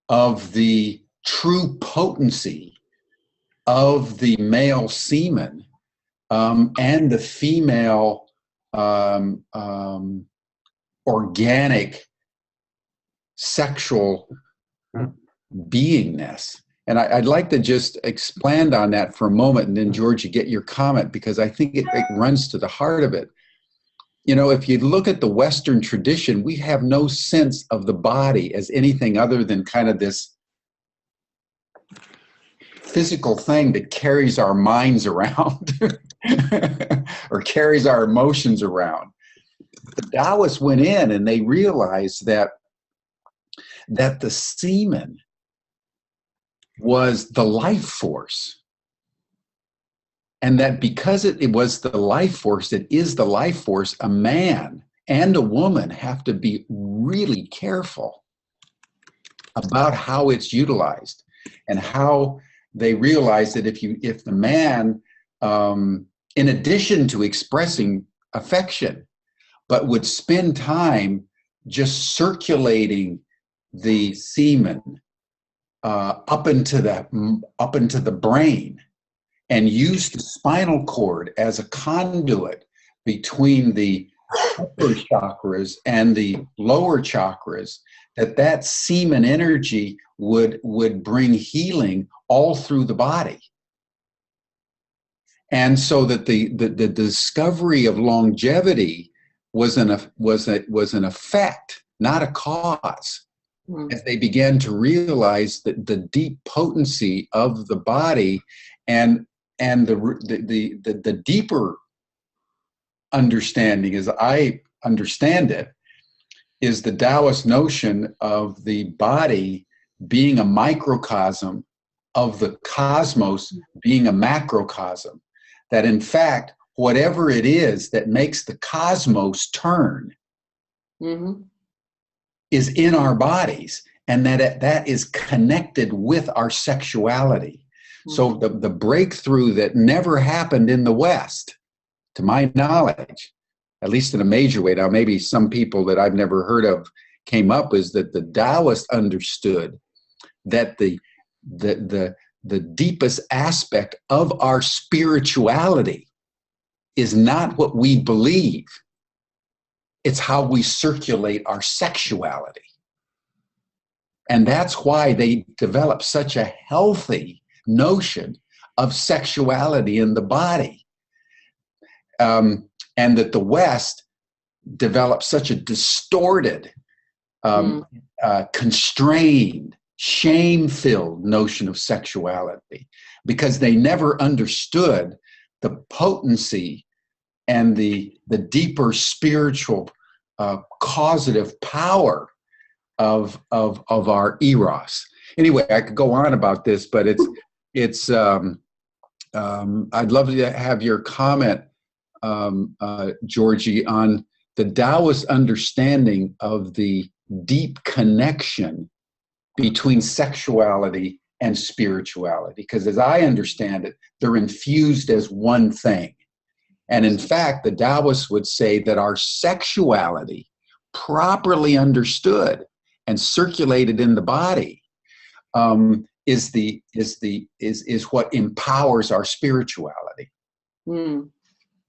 of the true potency of the male semen and the female organic sexual beingness. And I'd like to just expand on that for a moment, and then, Georgie, get your comment, because I think it runs to the heart of it. If you look at the Western tradition, we have no sense of the body as anything other than kind of this physical thing that carries our minds around or carries our emotions around. The Taoists went in and they realized that the semen was the life force. And that because it was the life force, it is the life force, a man and a woman have to be really careful about how it's utilized, and how they realize that if the man, in addition to expressing affection, but would spend time just circulating the semen up into the brain, and use the spinal cord as a conduit between the upper chakras and the lower chakras, that semen energy would bring healing all through the body. And so that the discovery of longevity was an effect, not a cause. As they began to realize that the deep potency of the body and the deeper understanding, as I understand it, is the Taoist notion of the body being a microcosm of the cosmos being a macrocosm. That in fact, whatever it is that makes the cosmos turn is in our bodies, and that is connected with our sexuality. So the breakthrough that never happened in the West, to my knowledge, at least in a major way, now maybe some people that I've never heard of came up, is that the Taoists understood that the deepest aspect of our spirituality is not what we believe. It's how we circulate our sexuality. And that's why they developed such a healthy notion of sexuality in the body. And that the West developed such a distorted, constrained, shame-filled notion of sexuality, because they never understood the potency and the deeper spiritual causative power of our eros. Anyway, I could go on about this, but it's I'd love to have your comment, Georgie, on the Taoist understanding of the deep connection between sexuality and spirituality, because as I understand it, they're infused as one thing. And in fact, the Taoists would say that our sexuality, properly understood and circulated in the body, is what empowers our spirituality.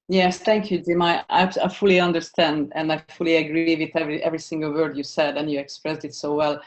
Yes, thank you, Jim. I fully understand, and I fully agree with every single word you said, and you expressed it so well.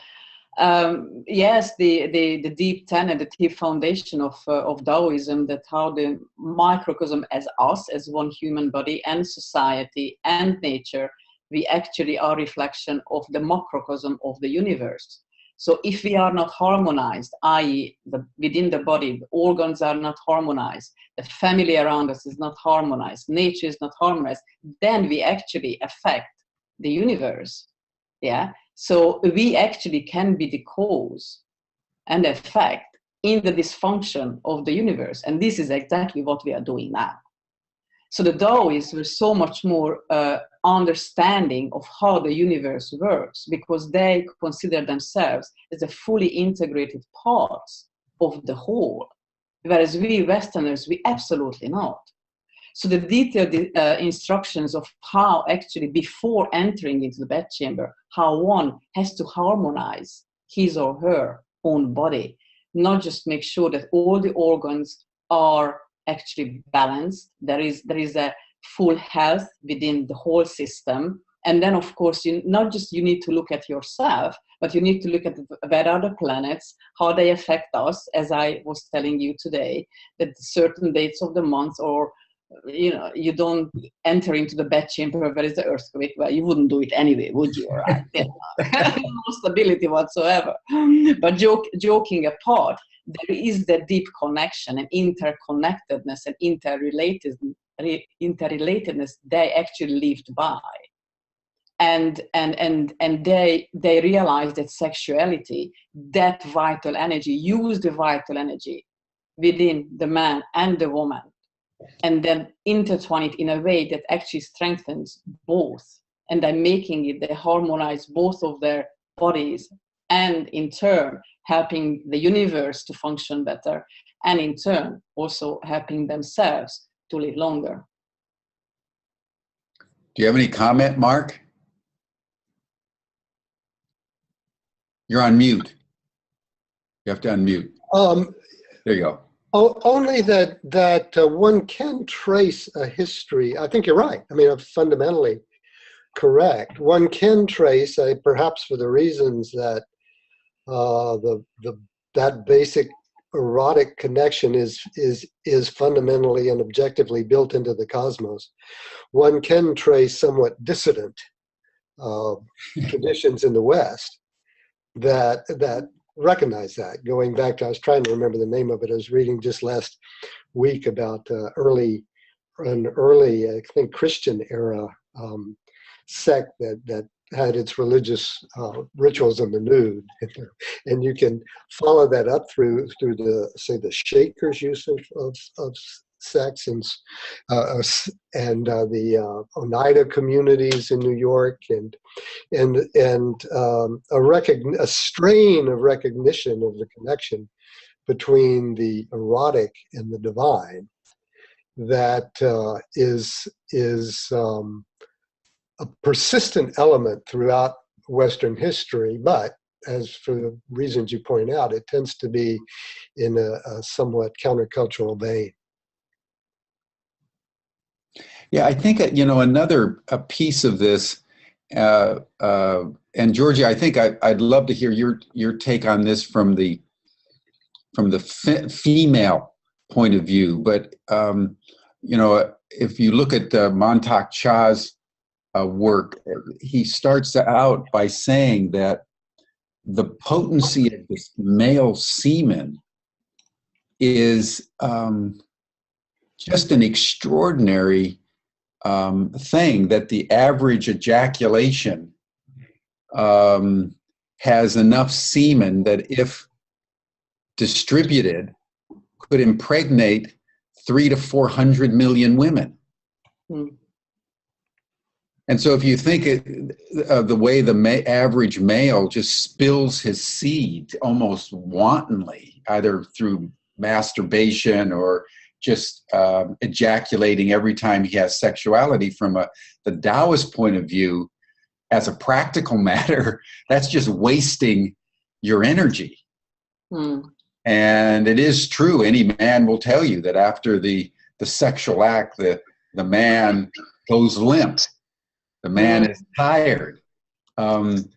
Yes, the deep tenet, the deep foundation of Taoism, that how the microcosm as us, as one human body, and society and nature, we actually are reflection of the macrocosm of the universe. So if we are not harmonized, i.e. within the body, the organs are not harmonized, the family around us is not harmonized, nature is not harmonized, then we actually affect the universe. Yeah. So we actually can be the cause and effect in the dysfunction of the universe. And this is exactly what we are doing now. So the Taoists were so much more understanding of how the universe works, because they consider themselves as a fully integrated parts of the whole, whereas we Westerners, we absolutely not. So the detailed instructions of how actually, before entering into the bedchamber, how one has to harmonize his or her own body, not just make sure that all the organs are actually balanced. There is a full health within the whole system. And then, of course, you need to look at yourself, but you need to look at where are the planets, how they affect us, as I was telling you today, that certain dates of the month, or you don't enter into the bedchamber where there is the earthquake. Well, you wouldn't do it anyway, would you? Right? No stability whatsoever. But joking apart, there is the deep connection and interconnectedness and interrelatedness they actually lived by. And they realized that sexuality, that vital energy, use the vital energy within the man and the woman, and then intertwine it in a way that actually strengthens both, and then making it, they harmonize both of their bodies, and in turn helping the universe to function better, and in turn also helping themselves to live longer. Do you have any comment, Mark? You're on mute. You have to unmute. There you go. Only that one can trace a history. I think you're right. I mean, fundamentally correct. One can trace, perhaps for the reasons that that basic erotic connection is fundamentally and objectively built into the cosmos. One can trace somewhat dissident traditions in the West that recognize that. Going back to, I was trying to remember the name of it. I was reading just last week about an early, I think, Christian era sect that had its religious rituals in the nude, and you can follow that up through the, say, the Shakers' use of sex, and the Oneida communities in New York, and a strain of recognition of the connection between the erotic and the divine that is a persistent element throughout Western history, but as for the reasons you point out, it tends to be in a somewhat countercultural vein. Yeah, I think another piece of this, and Georgie, I think I'd love to hear your take on this from the female point of view. But if you look at Mantak Cha's work, he starts out by saying that the potency of this male semen is just an extraordinary thing, that the average ejaculation has enough semen that, if distributed, could impregnate 300 to 400 million women. Mm. And so if you think of the way the average male just spills his seed almost wantonly, either through masturbation or just ejaculating every time he has sexuality, from the Taoist point of view, as a practical matter, that's just wasting your energy. Mm. And it is true, any man will tell you that after the sexual act, the man goes limp. The man is tired. And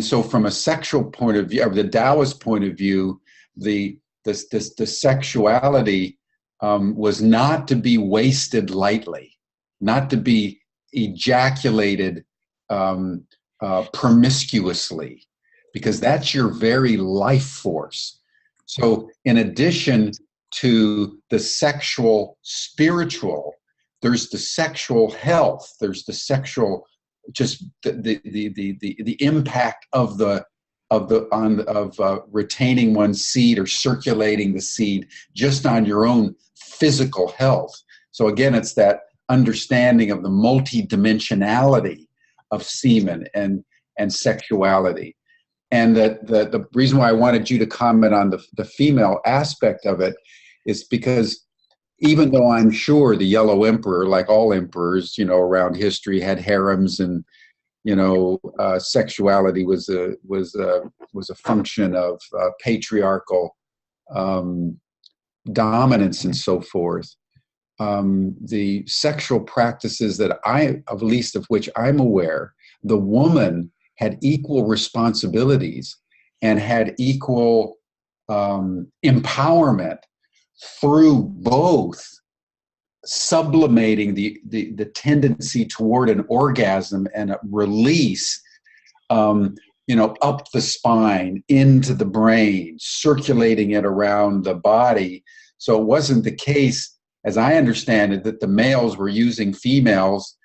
so from a sexual point of view, or the Taoist point of view, the sexuality was not to be wasted lightly, not to be ejaculated promiscuously, because that's your very life force. So in addition to the sexual spiritual, there's the sexual health, there's the sexual, just the impact of retaining one's seed or circulating the seed just on your own physical health. So again, it's that understanding of the multidimensionality of semen and sexuality. And the reason why I wanted you to comment on the female aspect of it is because, even though I'm sure the Yellow Emperor, like all emperors, around history, had harems, and sexuality was a function of patriarchal dominance and so forth. The sexual practices that of least of which I'm aware, the woman had equal responsibilities and had equal empowerment through both sublimating the tendency toward an orgasm and a release, up the spine, into the brain, circulating it around the body. So it wasn't the case, as I understand it, that the males were using females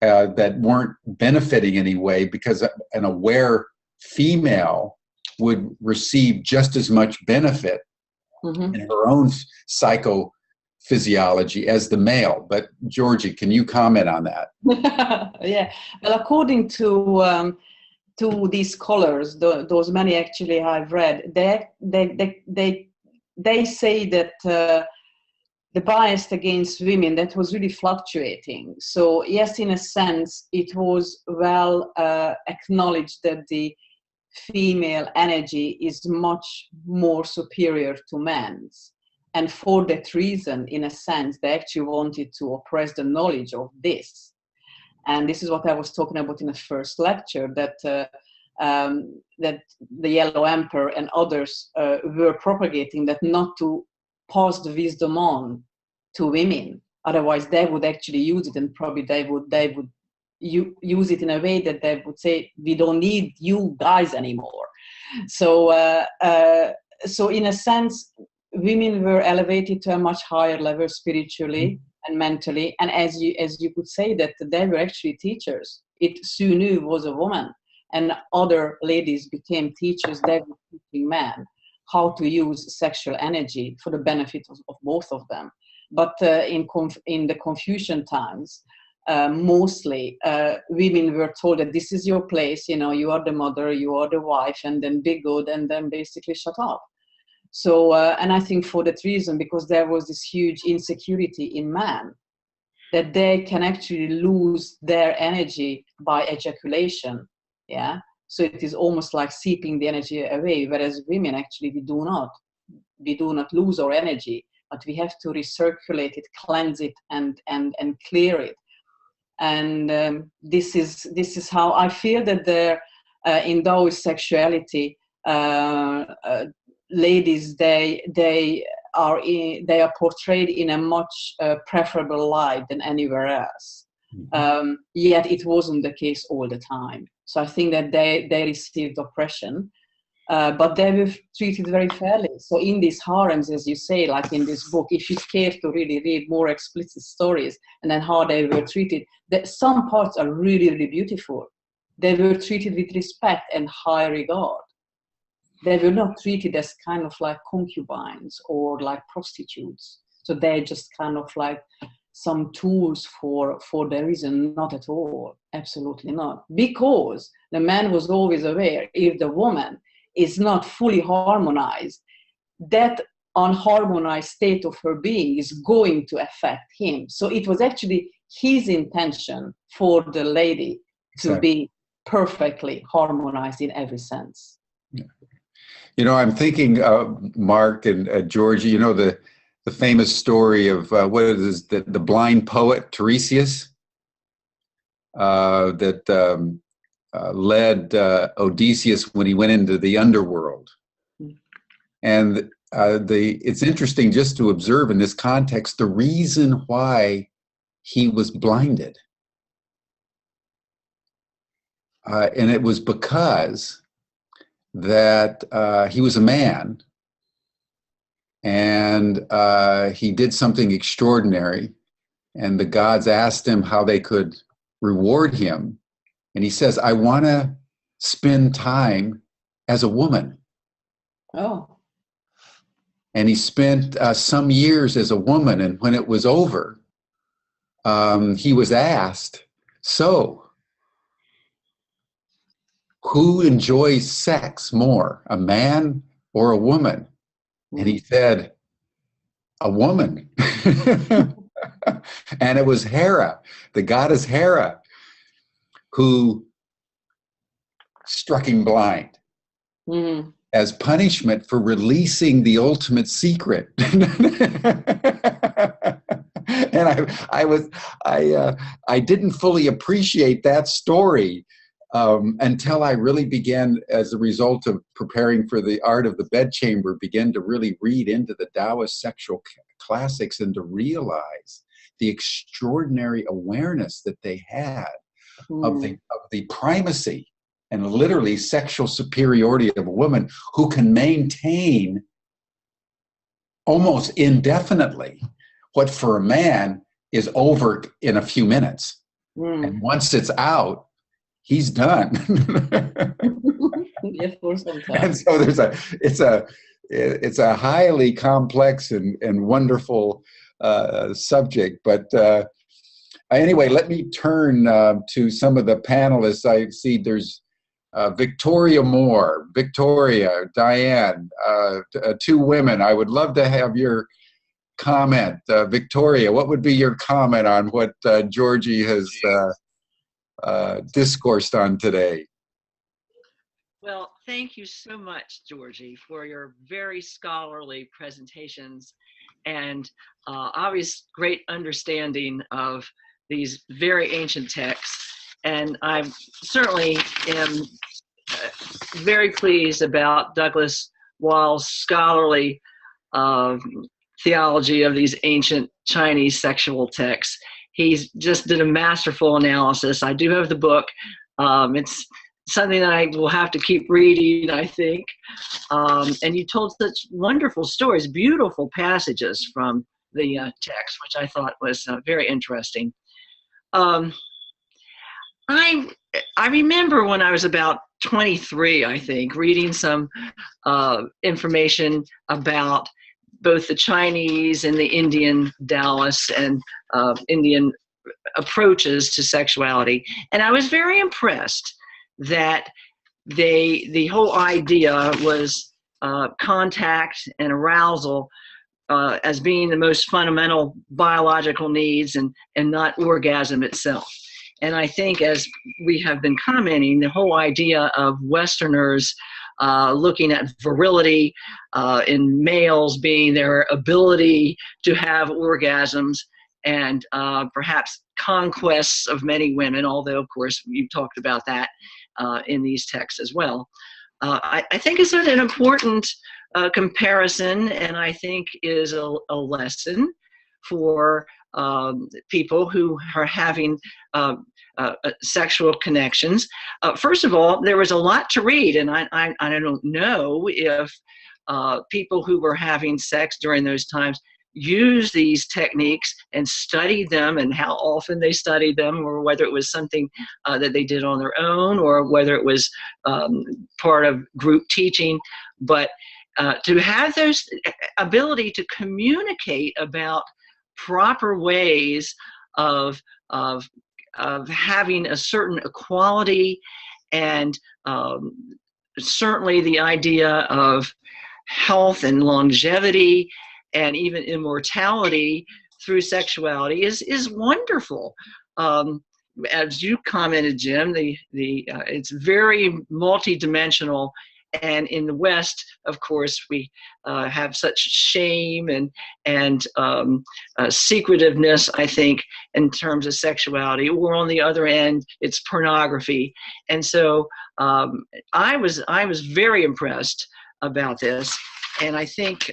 that weren't benefiting anyway, because an aware female would receive just as much benefit in her own psychophysiology as the male. But Georgie, can you comment on that? Yeah. Well, according to these scholars, those many actually I've read, they say that the bias against women, that was really fluctuating. So yes, in a sense, it was well acknowledged that the female energy is much more superior to men's. And for that reason, in a sense, they actually wanted to oppress the knowledge of this. And this is what I was talking about in the first lecture, that the Yellow Emperor and others were propagating that, not to pass the wisdom on to women. Otherwise, they would actually use it, and probably they would use it in a way that they would say, we don't need you guys anymore. So in a sense, women were elevated to a much higher level spiritually and mentally. And as you could say, that they were actually teachers. Su Nu was a woman. and other ladies became teachers, they were teaching men how to use sexual energy for the benefit of both of them. But in the Confucian times, mostly women were told that this is your place, you are the mother, you are the wife, and then be good, and then basically shut up. So, and I think for that reason, because there was this huge insecurity in men, that they can actually lose their energy by ejaculation, yeah? So it is almost like seeping the energy away, whereas women actually, we do not lose our energy, but we have to recirculate it, cleanse it, and clear it. And this is how I feel that there, in Taoist sexuality, ladies, they are portrayed in a much preferable light than anywhere else. Yet it wasn't the case all the time. So I think that they received oppression, but they were treated very fairly. So in these harems, as you say, like in this book, if you care to really read more explicit stories and then how they were treated, that some parts are really, really beautiful. They were treated with respect and high regard. They were not treated as kind of like concubines or like prostitutes. So they're just kind of like some tools for the reason, not at all, absolutely not. Because the man was always aware, if the woman is not fully harmonized, that unharmonized state of her being is going to affect him. So it was actually his intention for the lady to be perfectly harmonized in every sense. Yeah. I'm thinking, Mark and Georgie, the famous story of what is the blind poet Tiresias that led Odysseus when he went into the underworld. And it's interesting just to observe in this context the reason why he was blinded. And it was because that he was a man, and he did something extraordinary, and the gods asked him how they could reward him, and he says, I want to spend time as a woman. Oh. And he spent some years as a woman, and when it was over, he was asked, so who enjoys sex more, a man or a woman? And he said, a woman. And it was Hera, the goddess Hera, who struck him blind as punishment for releasing the ultimate secret. And I didn't fully appreciate that story until I really began, as a result of preparing for the Art of the Bedchamber, began to really read into the Taoist sexual classics and to realize the extraordinary awareness that they had of the primacy and literally sexual superiority of a woman who can maintain almost indefinitely what for a man is over in a few minutes. And once it's out, he's done. Yeah, for some time. And so it's a highly complex and wonderful subject. But anyway, let me turn to some of the panelists. I see there's Victoria Moore, Victoria, Diane, two women. I would love to have your comment. Victoria, what would be your comment on what Georgie has discoursed on today? Well, thank you so much, Georgie, for your very scholarly presentations and obvious great understanding of these very ancient texts. And I certainly am very pleased about Douglas Wall's scholarly theology of these ancient Chinese sexual texts. He's just did a masterful analysis. I do have the book. It's something that I will have to keep reading, I think. And you told such wonderful stories, beautiful passages from the text, which I thought was very interesting. I remember when I was about 23, I think, reading some information about both the Chinese and the Indian Taoists and Indian approaches to sexuality, and I was very impressed that the whole idea was contact and arousal as being the most fundamental biological needs, and not orgasm itself. And I think, as we have been commenting, the whole idea of Westerners looking at virility in males being their ability to have orgasms, and perhaps conquests of many women, although, of course, you talked about that in these texts as well. I think it's an important comparison, and I think is a lesson for people who are having sexual connections. First of all, there was a lot to read, and I don't know if people who were having sex during those times use these techniques and study them, and how often they studied them, or whether it was something that they did on their own, or whether it was part of group teaching. But to have those ability to communicate about proper ways of having a certain equality, and certainly the idea of health and longevity and even immortality through sexuality is wonderful. As you commented, Jim, it's very multidimensional. And in the West, of course, we have such shame and secretiveness, I think, in terms of sexuality. Or on the other end, it's pornography. And so I was very impressed about this. And I think,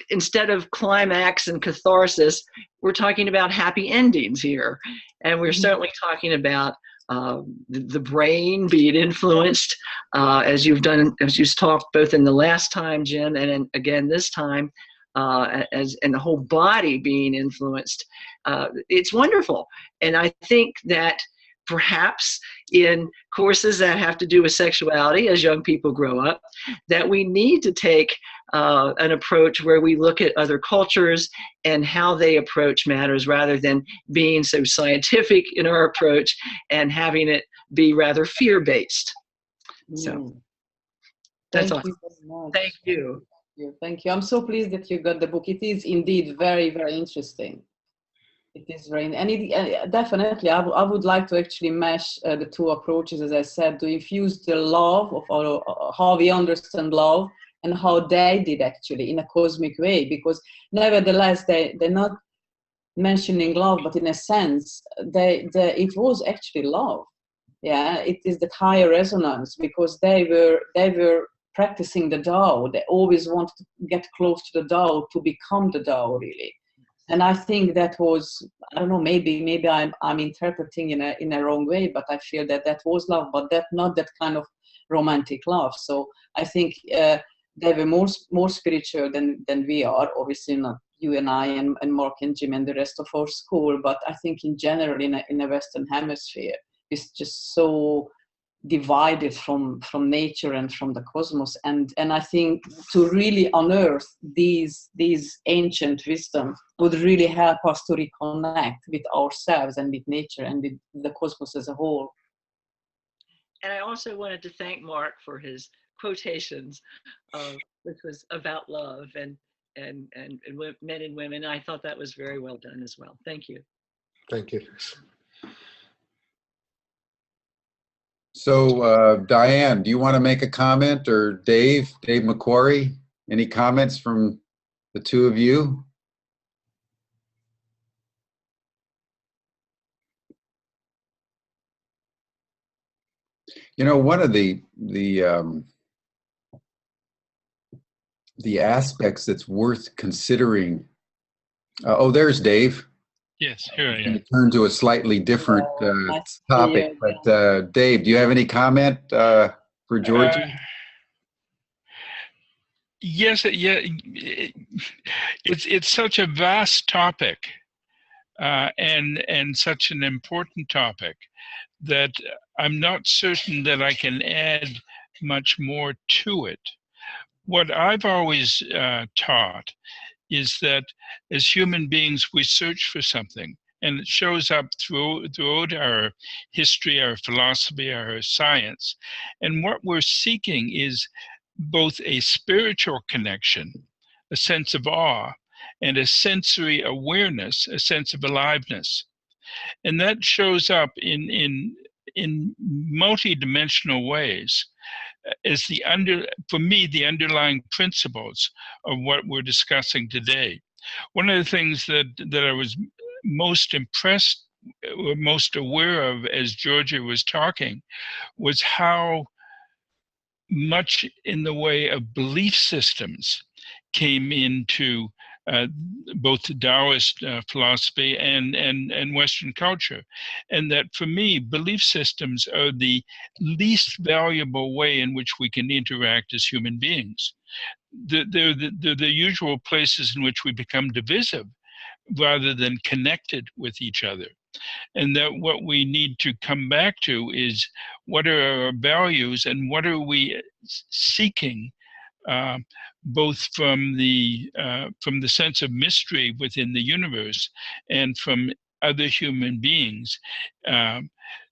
instead of climax and catharsis, we're talking about happy endings here. And we're certainly talking about the brain being influenced, as you've talked both in the last time, Jim, and again this time, and the whole body being influenced. It's wonderful. And I think that perhaps in courses that have to do with sexuality as young people grow up, that we need to take an approach where we look at other cultures and how they approach matters, rather than being so scientific in our approach and having it be rather fear-based. So that's all. Thank you very much. Thank you. Thank you. I'm so pleased that you got the book. It is indeed very, very interesting. It is very, and definitely, I would like to actually mesh the two approaches, as I said, to infuse the love of how we understand love and how they did actually in a cosmic way, because nevertheless, they're not mentioning love, but in a sense, it was actually love. Yeah, it is that higher resonance, because they were practicing the Tao. They always wanted to get close to the Tao, to become the Tao, really. And I think that was, I don't know, maybe I'm interpreting in a wrong way, but I feel that was love, but not that kind of romantic love. So I think they were more spiritual than we are. Obviously not you and I and Mark and Jim and the rest of our school, but I think in general in a Western hemisphere, it's just so divided from nature and from the cosmos, and I think to really unearth these ancient wisdom would really help us to reconnect with ourselves and with nature and with the cosmos as a whole. And I also wanted to thank Mark for his quotations, which was about love and men and women. I thought that was very well done as well. Thank you. Thank you. So, Diane, do you want to make a comment, or Dave McQuarrie? Any comments from the two of you? One of the aspects that's worth considering. There's Dave. Yes, here I I'm going am. to turn to a slightly different topic, but Dave, do you have any comment for Georgie? Yes, yeah. It's such a vast topic and such an important topic that I'm not certain that I can add much more to it. What I've always taught is that as human beings, we search for something, and it shows up throughout our history, our philosophy, our science. And what we're seeking is both a spiritual connection, a sense of awe, and a sensory awareness, a sense of aliveness. And that shows up in multi-dimensional ways as for me, the underlying principles of what we're discussing today. One of the things that I was most impressed, or most aware of as Georgie was talking, was how much in the way of belief systems came into both Taoist philosophy and Western culture. And that for me, belief systems are the least valuable way in which we can interact as human beings. They're the usual places in which we become divisive rather than connected with each other. And that what we need to come back to is what are our values and what are we seeking, both from the sense of mystery within the universe and from other human beings.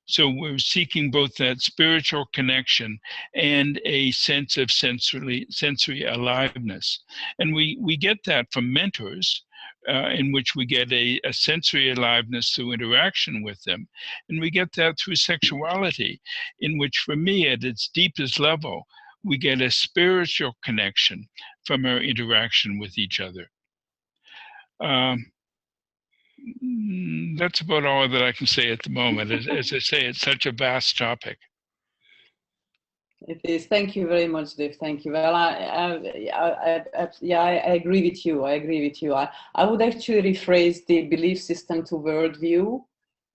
So we're seeking both that spiritual connection and a sense of sensory aliveness. And we get that from mentors, in which we get a sensory aliveness through interaction with them. And we get that through sexuality, in which for me, at its deepest level, we get a spiritual connection from our interaction with each other. That's about all that I can say at the moment. As I say, it's such a vast topic. It is. Thank you very much, Dave. Thank you. Well, I agree with you. I agree with you. I would actually rephrase the belief system to worldview.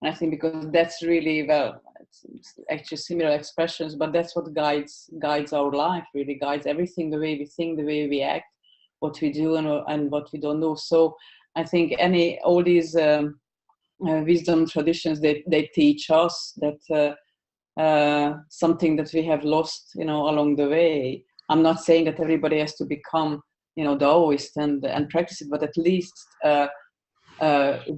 And I think because that's really, well, it's actually similar expressions, but that's what guides our life, really guides everything, the way we think, the way we act, what we do and what we don't know. So I think all these wisdom traditions, they teach us that something that we have lost, along the way. I'm not saying that everybody has to become, Taoist and practice it, but at least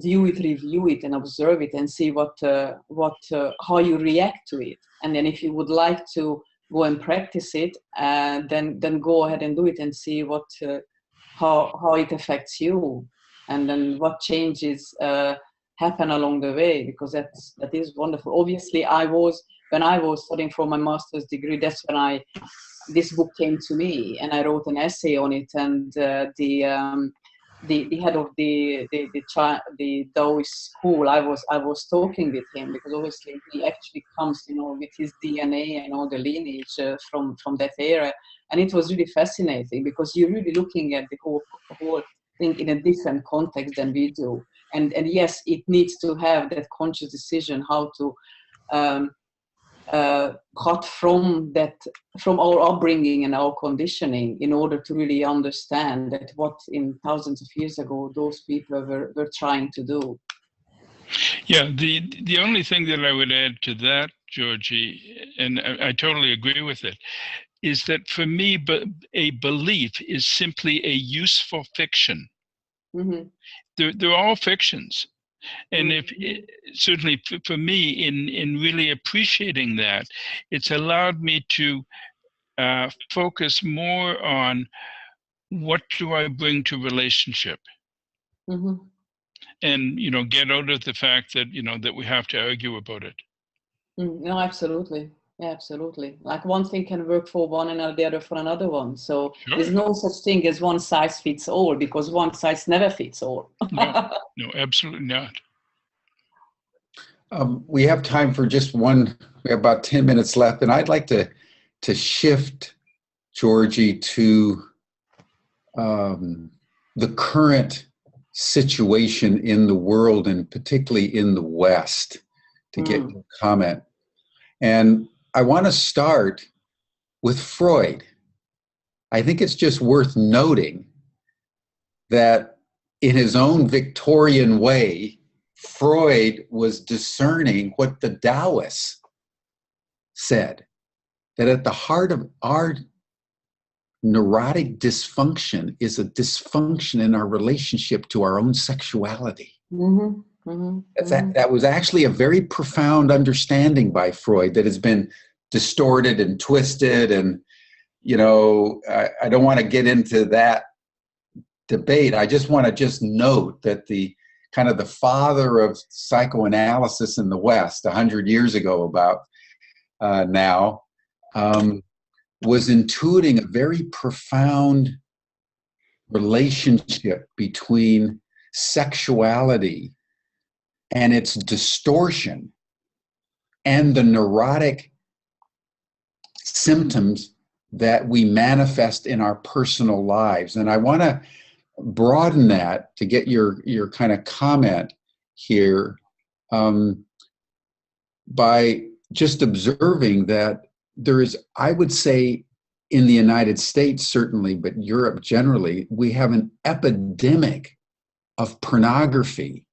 view it, review it, and observe it, and see how you react to it. And then, if you would like to go and practice it, then go ahead and do it, and see how it affects you, and then what changes happen along the way. Because that is wonderful. Obviously, when I was studying for my master's degree, that's when this book came to me, and I wrote an essay on it. And the head of the Taoist school, I was talking with him, because obviously he actually comes, with his DNA and all the lineage from that era, and it was really fascinating, because you're really looking at the whole thing in a different context than we do. And yes, it needs to have that conscious decision how to cut from our upbringing and our conditioning, in order to really understand that what in thousands of years ago those people were trying to do. Yeah, the only thing that I would add to that, Georgie, and I totally agree with it, is that for me, a belief is simply a useful fiction. Mm-hmm. They're all fictions. And certainly for me, in really appreciating that, it's allowed me to focus more on what do I bring to relationship, mm-hmm. and get out of the fact that that we have to argue about it. No, absolutely. Yeah, absolutely. Like one thing can work for one and the other for another one. So sure. There's no such thing as one size fits all, because one size never fits all. No, absolutely not. We have time for just one. We have about 10 minutes left, and I'd like to shift, Georgie, to the current situation in the world, and particularly in the West, to get your comment. And I want to start with Freud. I think it's just worth noting that in his own Victorian way, Freud was discerning what the Taoists said, that at the heart of our neurotic dysfunction is a dysfunction in our relationship to our own sexuality. That was actually a very profound understanding by Freud that has been distorted and twisted. And, you know, I don't want to get into that debate. I just want to just note that the kind of the father of psychoanalysis in the West 100 years ago about now was intuiting a very profound relationship between sexuality and its distortion and the neurotic symptoms that we manifest in our personal lives. And I want to broaden that to get your kind of comment here by just observing that there is, I would say, in the United States certainly, but Europe generally, we have an epidemic of pornography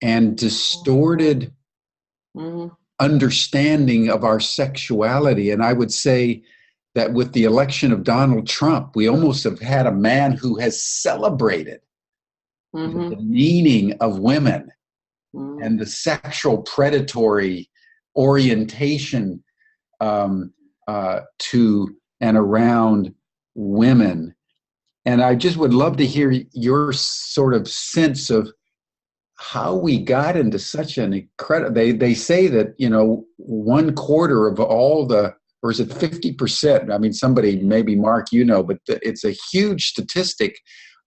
and distorted understanding of our sexuality. And I would say that with the election of Donald Trump, we almost have had a man who has celebrated the meaning of women and the sexual predatory orientation to and around women. And I just would love to hear your sort of sense of how we got into such an incredible, they say that, you know, 1/4 of all the, or is it 50%? I mean, somebody, maybe Mark, you know, but it's a huge statistic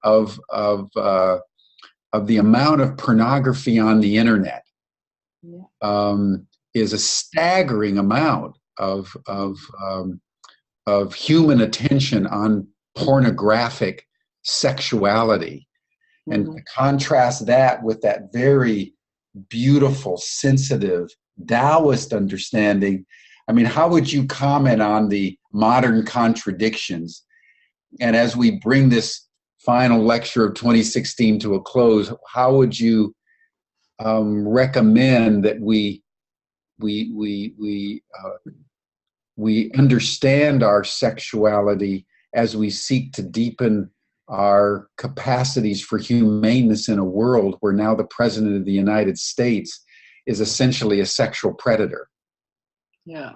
of the amount of pornography on the internet. Is a staggering amount of human attention on pornographic sexuality. And to contrast that with that very beautiful, sensitive Taoist understanding, I mean, how would you comment on the modern contradictions? And as we bring this final lecture of 2016 to a close, how would you recommend that we understand our sexuality as we seek to deepen our capacities for humaneness in a world where now the President of the United States is essentially a sexual predator? Yeah.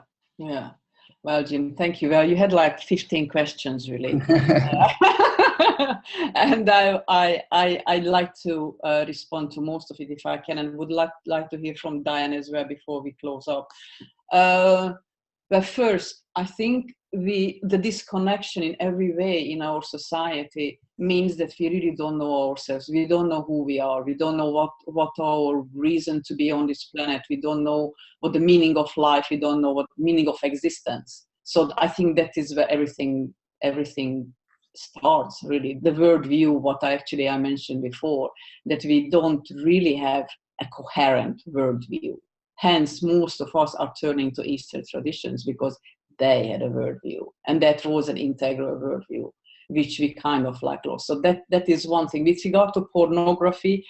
Well, Jim, thank you. Well, you had like 15 questions, really. And I'd like to respond to most of it if I can, and would like to hear from Diane as well before we close up. But first, I think the disconnection in every way in our society means that we really don't know ourselves. We don't know who we are. We don't know what our reason to be on this planet. We don't know what the meaning of life. We don't know what meaning of existence. So I think that is where everything starts, really. The worldview, what I mentioned before, that we don't really have a coherent worldview. Hence, most of us are turning to Eastern traditions because they had a worldview, and that was an integral worldview, which we kind of like lost. So that is one thing. With regard to pornography,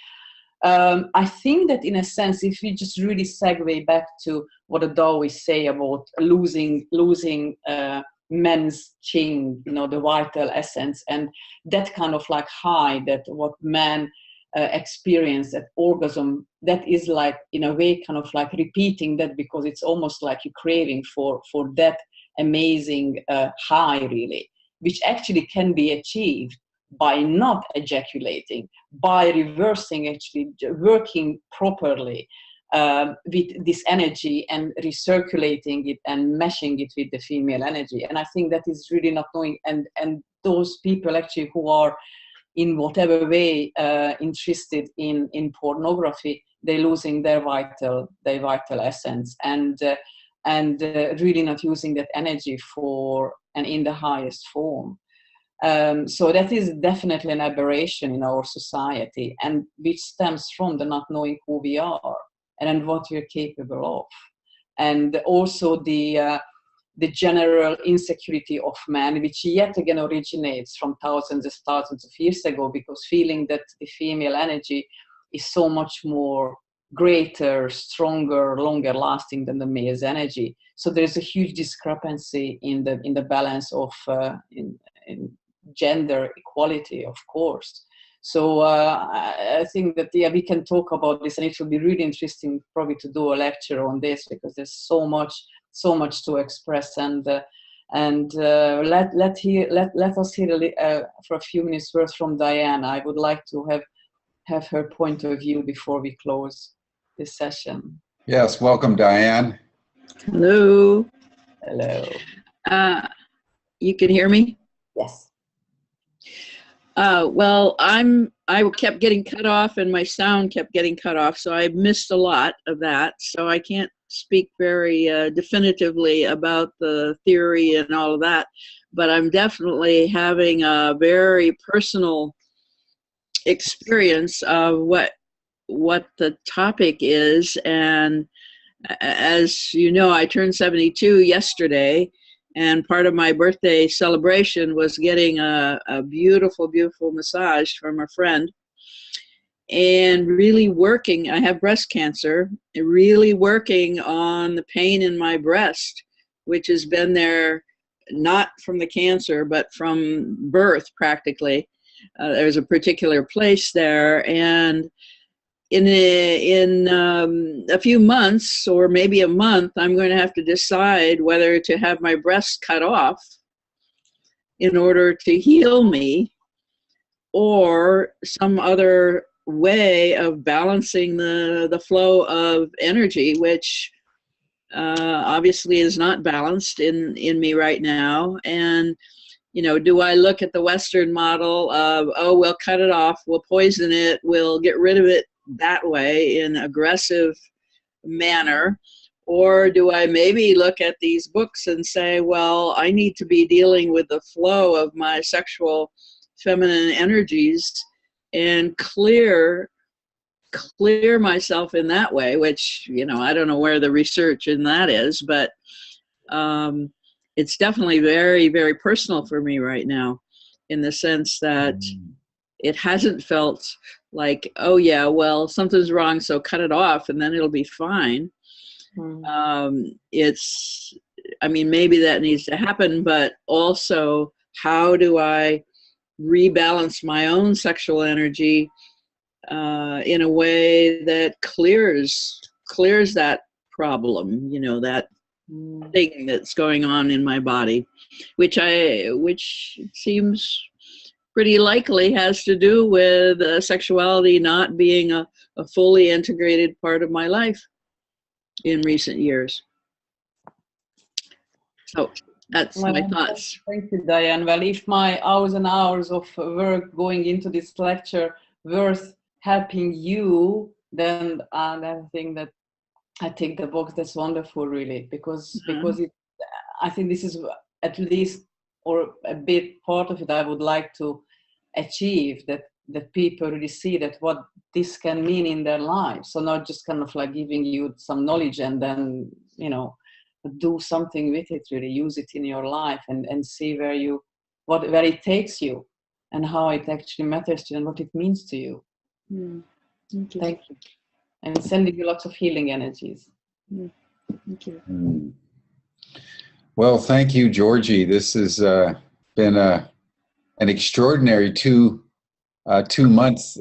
I think that in a sense, if we just really segue back to what the Taoists say about losing men's qing, you know, the vital essence, and that kind of like high that what men experience at orgasm, that is like in a way kind of like repeating that, because it's almost like you're craving for that amazing high, really, which actually can be achieved by not ejaculating, by reversing, actually working properly with this energy and recirculating it and meshing it with the female energy. And I think that is really not knowing, and those people actually who are in whatever way interested in pornography, they're losing their vital essence, and really not using that energy for and in the highest form. So that is definitely an aberration in our society, and which stems from the not knowing who we are and what we're capable of, and also the general insecurity of man, which yet again originates from thousands of years ago, because feeling that the female energy is so much more greater, stronger, longer lasting than the male's energy. So there's a huge discrepancy in the balance of in gender equality, of course. So I think that we can talk about this, and it will be really interesting probably to do a lecture on this, because there's so much to express. And let us hear for a few minutes words from Diane. I would like to have her point of view before we close this session. Yes, welcome, Diane. Hello. Hello. You can hear me? Yes. Well, I kept getting cut off and my sound kept getting cut off, so I missed a lot of that. So I can't speak very definitively about the theory and all of that, but I'm definitely having a very personal experience of what the topic is. And as you know, I turned 72 yesterday, and part of my birthday celebration was getting a beautiful, beautiful massage from a friend, and really working. I have breast cancer, really working on the pain in my breast, which has been there not from the cancer, but from birth practically. There's a particular place there, and in a few months, or maybe a month, I'm going to have to decide whether to have my breast cut off in order to heal me, or some other way of balancing the flow of energy, which obviously is not balanced in me right now. And do I look at the Western model of, oh, we'll cut it off, we'll poison it, we'll get rid of it that way in aggressive manner? Or do I maybe look at these books and say, well, I need to be dealing with the flow of my sexual feminine energies and clear myself in that way, which, I don't know where the research in that is, but it's definitely very, very personal for me right now, in the sense that it hasn't felt like, oh yeah, well, something's wrong, so cut it off and then it'll be fine. Maybe that needs to happen, but also, how do I rebalance my own sexual energy in a way that clears that problem, that thing that's going on in my body, which seems pretty likely has to do with sexuality not being a fully integrated part of my life in recent years. So that's my thoughts. Thank you, Diane. Well, if my hours and hours of work going into this lecture worth helping you, then I think that I take the box. That's wonderful, really, because I think this is at least, or a bit part of it, I would like to achieve, that people really see that what this can mean in their lives. So not just kind of like giving you some knowledge and then, do something with it, really use it in your life and see where it takes you and how it actually matters to you and what it means to you. Thank you. And sending you lots of healing energies. Thank you. Well, thank you, Georgie. This has been an extraordinary 2 months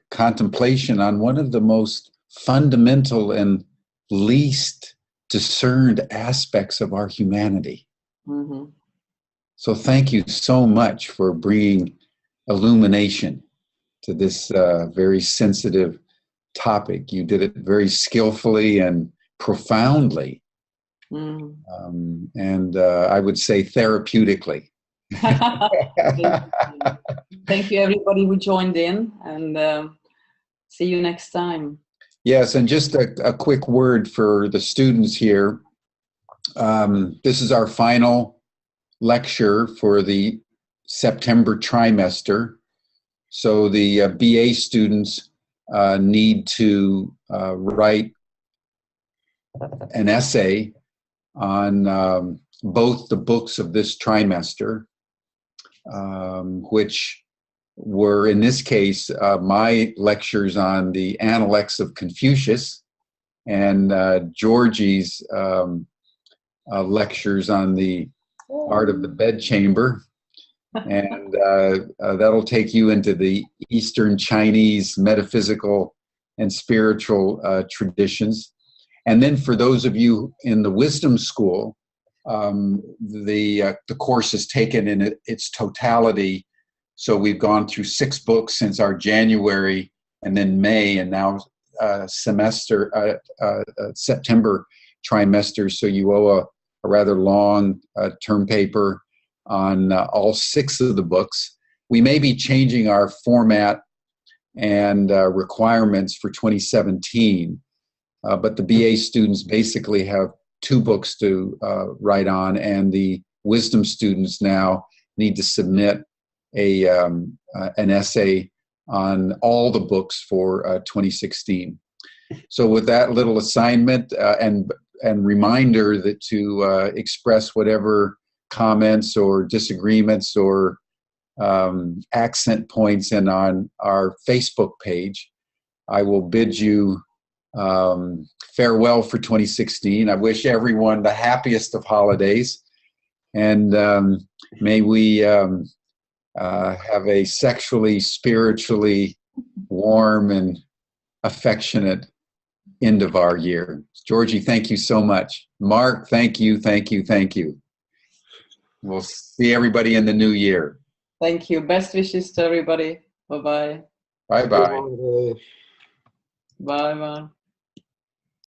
contemplation on one of the most fundamental and least discerned aspects of our humanity. So thank you so much for bringing illumination to this very sensitive topic. You did it very skillfully and profoundly, and I would say therapeutically. Thank you, everybody who joined in, and see you next time. Yes, and just a quick word for the students here. This is our final lecture for the September trimester. So the BA students need to write an essay on both the books of this trimester, which were, in this case, my lectures on the Analects of Confucius, and Georgie's lectures on the art of the bedchamber. And that'll take you into the Eastern Chinese metaphysical and spiritual traditions. And then for those of you in the Wisdom School, the course is taken in its totality. So we've gone through 6 books since our January and then May and now September trimester. So you owe a rather long term paper on all 6 of the books. We may be changing our format and requirements for 2017, but the BA students basically have 2 books to write on, and the Wisdom students now need to submit an essay on all the books for 2016. So with that little assignment and reminder that to express whatever comments or disagreements or accent points in on our Facebook page, I will bid you farewell for 2016. I wish everyone the happiest of holidays, and may we have a sexually, spiritually warm and affectionate end of our year. Georgie, thank you so much. Mark, thank you, thank you, thank you. We'll see everybody in the new year. Thank you. Best wishes to everybody. Bye-bye. Bye-bye. Bye-bye.